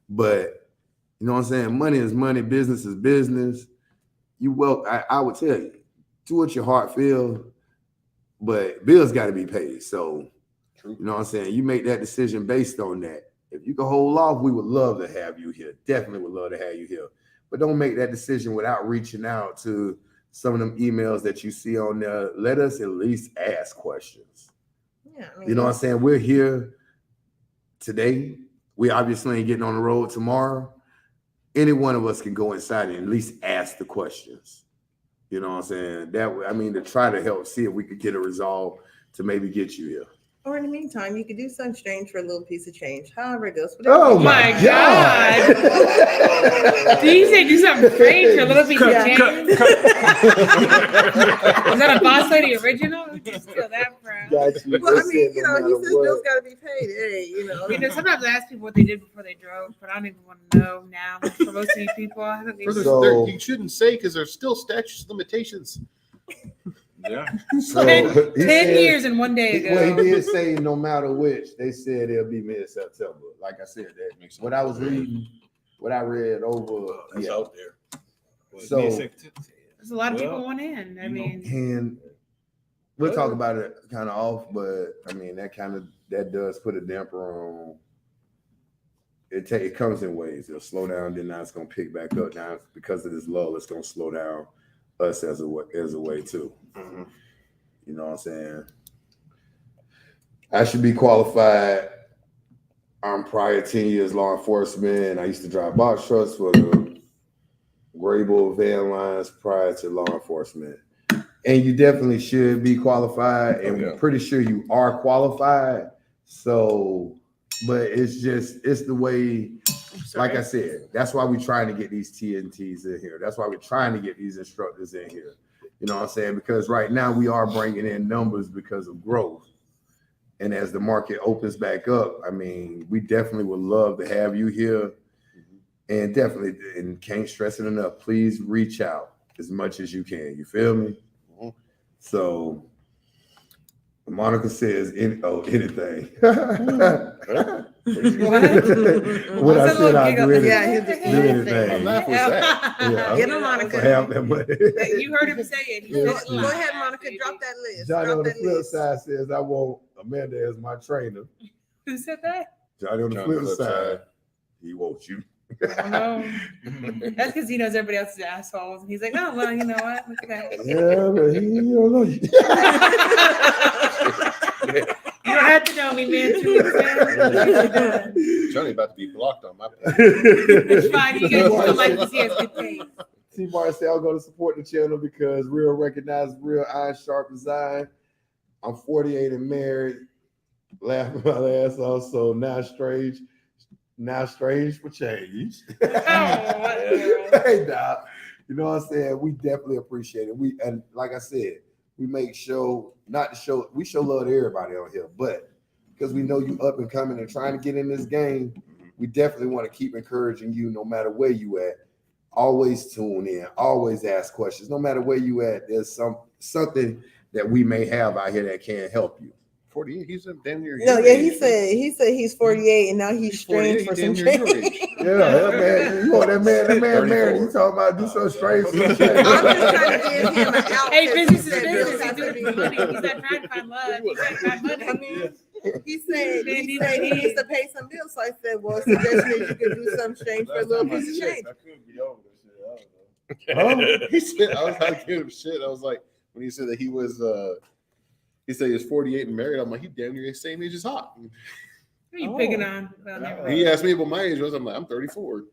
[SPEAKER 2] But you know what I'm saying? Money is money, business is business. I would tell you, do what your heart feels, but bills got to be paid. So, you know what I'm saying? You make that decision based on that. If you can hold off, we would love to have you here. Definitely would love to have you here. But don't make that decision without reaching out to some of them emails that you see on there. Let us at least ask questions.
[SPEAKER 4] Yeah, I mean,
[SPEAKER 2] You know what I'm saying? We're here today. We obviously ain't getting on the road tomorrow. Any one of us can go inside and at least ask the questions. You know what I'm saying? That way, I mean, to try to help see if we could get a resolve to maybe get you here.
[SPEAKER 4] Or in the meantime, you could do something strange for a little piece of change. However it goes.
[SPEAKER 2] Oh
[SPEAKER 1] my
[SPEAKER 2] my
[SPEAKER 1] God.
[SPEAKER 2] God.
[SPEAKER 1] Did you say do something strange for a little piece of change? Is that a Boss Lady original? Just steal that from.
[SPEAKER 2] Got you.
[SPEAKER 4] Well, I
[SPEAKER 2] They
[SPEAKER 4] mean,
[SPEAKER 2] said
[SPEAKER 4] you
[SPEAKER 2] no
[SPEAKER 4] know, he
[SPEAKER 2] matter
[SPEAKER 4] says
[SPEAKER 2] what.
[SPEAKER 4] bills got to be paid. Hey, you know.
[SPEAKER 1] You know, sometimes I ask people what they did before they drove, but I don't even want to know now. For most of you people, I don't even.
[SPEAKER 2] So-
[SPEAKER 3] You shouldn't say because there's still statute of limitations.
[SPEAKER 6] Yeah.
[SPEAKER 2] So,
[SPEAKER 1] 10
[SPEAKER 2] he said-
[SPEAKER 1] years and 1 day ago.
[SPEAKER 2] Well, he did say no matter which, they said it'll be mid-September. Like I said, that
[SPEAKER 3] Makes sense.
[SPEAKER 2] what I was reading, what I read over,
[SPEAKER 5] It's
[SPEAKER 2] yeah.
[SPEAKER 5] out there.
[SPEAKER 2] So-
[SPEAKER 1] There's a lot of people
[SPEAKER 6] Well,
[SPEAKER 1] want in. I
[SPEAKER 6] you know,
[SPEAKER 1] mean,
[SPEAKER 2] And we'll talk about it kind of off, but I mean that does put a damper on. It comes in waves. It'll slow down, then now it's gonna pick back up. Now because of this lull, it's gonna slow down us as a way too. You know what I'm saying? I should be qualified. I'm prior 10 years law enforcement. I used to drive box trucks for the Grable van lines prior to law enforcement. And you definitely should be qualified, and
[SPEAKER 5] yeah.
[SPEAKER 2] I'm pretty sure you are qualified. So, but it's the way, like I said, that's why we're trying to get these TNTs in here. That's why we're trying to get these instructors in here. You know what I'm saying? Because right now we are bringing in numbers because of growth. And as the market opens back up, I mean, we definitely would love to have you here. And definitely, and can't stress it enough, please reach out as much as you can. You feel me? So Monica says anything. What I said, I'll do anything.
[SPEAKER 4] Yeah, he'll just do
[SPEAKER 2] anything.
[SPEAKER 3] What laugh was that?
[SPEAKER 2] Yeah.
[SPEAKER 4] Get him, Monica.
[SPEAKER 2] For half that money.
[SPEAKER 1] You heard him say it. He
[SPEAKER 2] Yeah.
[SPEAKER 1] said it
[SPEAKER 4] Go
[SPEAKER 1] live,
[SPEAKER 4] ahead, Monica.
[SPEAKER 1] baby.
[SPEAKER 4] Drop that list.
[SPEAKER 2] Johnny
[SPEAKER 4] Drop
[SPEAKER 2] on the
[SPEAKER 4] that
[SPEAKER 2] flip
[SPEAKER 4] list.
[SPEAKER 2] side says, I want Amanda as my trainer.
[SPEAKER 1] Who said that?
[SPEAKER 2] Johnny on the
[SPEAKER 3] Johnny
[SPEAKER 2] flip side, he wants you.
[SPEAKER 1] No. That's because he knows everybody else is assholes. And he's like, oh, well, you know what? Look at that.
[SPEAKER 2] Yeah, but he don't know you.
[SPEAKER 1] You don't have to know me, man. 2 weeks in.
[SPEAKER 3] Johnny about to be blocked on my page.
[SPEAKER 1] It's fine. You guys still like to see us get paid.
[SPEAKER 2] T-Bar said, I'm going to support the channel because real recognized, real iron sharp design. I'm 48 and married. Laughing my ass off. So now strange for change. Hey, Doc. You know what I'm saying? We definitely appreciate it. And like I said, we make sure we show love to everybody on here, but because we know you up and coming and trying to get in this game, we definitely want to keep encouraging you no matter where you at. Always tune in, always ask questions. No matter where you at, there's something that we may have out here that can help you.
[SPEAKER 3] 48, he's a damn near
[SPEAKER 4] No,
[SPEAKER 3] your
[SPEAKER 4] yeah,
[SPEAKER 3] age.
[SPEAKER 4] he said he's 48 and now he's strange
[SPEAKER 3] 48,
[SPEAKER 4] for
[SPEAKER 3] he
[SPEAKER 4] some
[SPEAKER 3] damn near your
[SPEAKER 4] change.
[SPEAKER 3] age.
[SPEAKER 2] Yeah, that man, you want that man married. You talking about do something strange for the change.
[SPEAKER 4] I'm just trying to give him an out.
[SPEAKER 1] Hey, business is
[SPEAKER 4] He said
[SPEAKER 1] business.
[SPEAKER 4] bills
[SPEAKER 1] He's
[SPEAKER 4] have to
[SPEAKER 1] doing
[SPEAKER 4] be
[SPEAKER 1] it for money.
[SPEAKER 4] paid.
[SPEAKER 1] He's not trying to find love. He's trying to find money.
[SPEAKER 4] I mean, He said he needs to pay some bills. So I said, well, suggestion is you could do some exchange for a little piece of change.
[SPEAKER 6] I could be over this shit. I don't know.
[SPEAKER 3] He said, I was like, give him shit. I was like, when he said that he was, he said he was 48 and married. I'm like, he damn near the same age as Hawk.
[SPEAKER 1] Who are you picking on? Well, never mind.
[SPEAKER 3] He asked me what my age was. I'm like, I'm 34.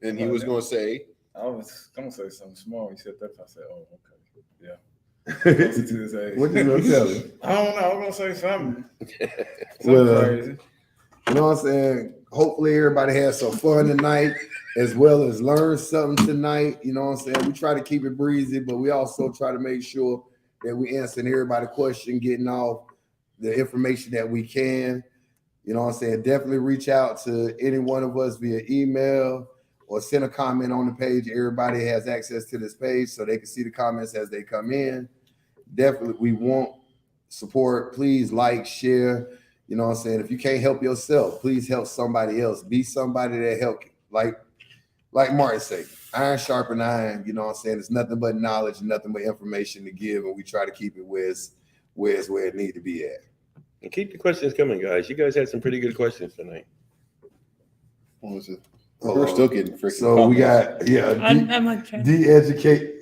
[SPEAKER 3] And he was going to say,
[SPEAKER 6] I was gonna say something small. He said that. I said, "Oh, okay, yeah." Closer to his age.
[SPEAKER 7] What you gonna tell him?
[SPEAKER 6] I don't know. I was gonna say something.
[SPEAKER 7] Well,
[SPEAKER 6] Crazy.
[SPEAKER 7] You know what I'm saying? Hopefully everybody has some fun tonight as well as learn something tonight. You know what I'm saying? We try to keep it breezy, but we also try to make sure that we answering everybody's question, getting off the information that we can. You know what I'm saying? Definitely reach out to any one of us via email or send a comment on the page. Everybody has access to this page so they can see the comments as they come in. Definitely, we want support. Please like, share. You know what I'm saying? If you can't help yourself, please help somebody else. Be somebody that help you. Like Martin said, iron sharpen iron. You know what I'm saying? It's nothing but knowledge, nothing but information to give, and we try to keep it where it need to be at.
[SPEAKER 5] And keep the questions coming, guys. You guys had some pretty good questions tonight.
[SPEAKER 3] what was it? We're still getting freaking.
[SPEAKER 7] So we got
[SPEAKER 1] I'm like trying to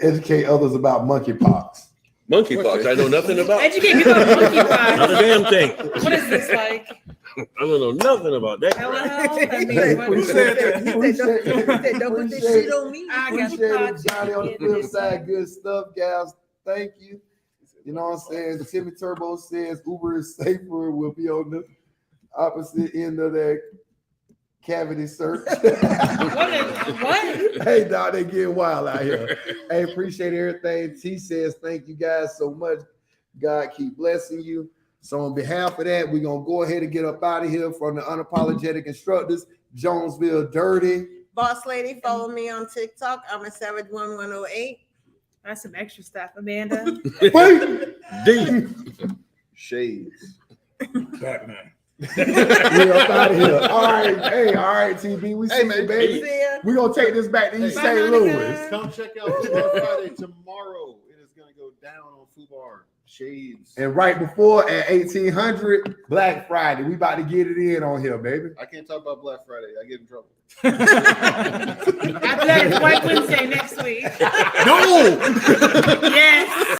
[SPEAKER 7] educate others about monkeypox.
[SPEAKER 5] Monkeypox, I know nothing about.
[SPEAKER 1] educate people on monkeypox.
[SPEAKER 5] Not a damn thing.
[SPEAKER 1] What is this like?
[SPEAKER 5] I don't know nothing about that.
[SPEAKER 1] Hello?
[SPEAKER 5] crap.
[SPEAKER 1] I mean, what
[SPEAKER 7] Who
[SPEAKER 1] is
[SPEAKER 7] said
[SPEAKER 1] it?
[SPEAKER 7] that?
[SPEAKER 4] He said, don't put this shit on me.
[SPEAKER 1] I got
[SPEAKER 7] Appreciate
[SPEAKER 1] the
[SPEAKER 7] it, Johnny. On the
[SPEAKER 1] in
[SPEAKER 7] flip
[SPEAKER 1] this
[SPEAKER 7] side, good stuff, guys. Thank you. You know what I'm saying? Timmy Turbo says Uber is safer. We'll be on the opposite end of that cavity search.
[SPEAKER 1] What?
[SPEAKER 7] Hey, dog, they getting wild out here. Hey, appreciate everything. T says, thank you guys so much. God keep blessing you. So on behalf of that, we're going to go ahead and get up out of here from the Unapologetic Instructors, Jonesville Dirty.
[SPEAKER 4] Boss lady, follow me on TikTok. I'm a Savage 1108.
[SPEAKER 1] That's some extra stuff, Amanda.
[SPEAKER 7] Wait!
[SPEAKER 5] D.
[SPEAKER 3] Shades.
[SPEAKER 6] Batman.
[SPEAKER 7] We up out of here. All right, TB. We see
[SPEAKER 3] man,
[SPEAKER 7] you, baby.
[SPEAKER 4] See ya.
[SPEAKER 7] We're going to take this back to East
[SPEAKER 1] Bye,
[SPEAKER 7] St.
[SPEAKER 1] Monica.
[SPEAKER 7] Louis.
[SPEAKER 3] Come check out FUBAR Friday tomorrow. It is going to go down on FUBAR. Shades.
[SPEAKER 7] And right before at 1800, Black Friday. We about to get it in on here, baby.
[SPEAKER 3] I can't talk about Black Friday. I get in trouble.
[SPEAKER 1] After that, it's White Wednesday next week.
[SPEAKER 7] No!
[SPEAKER 1] Yeah.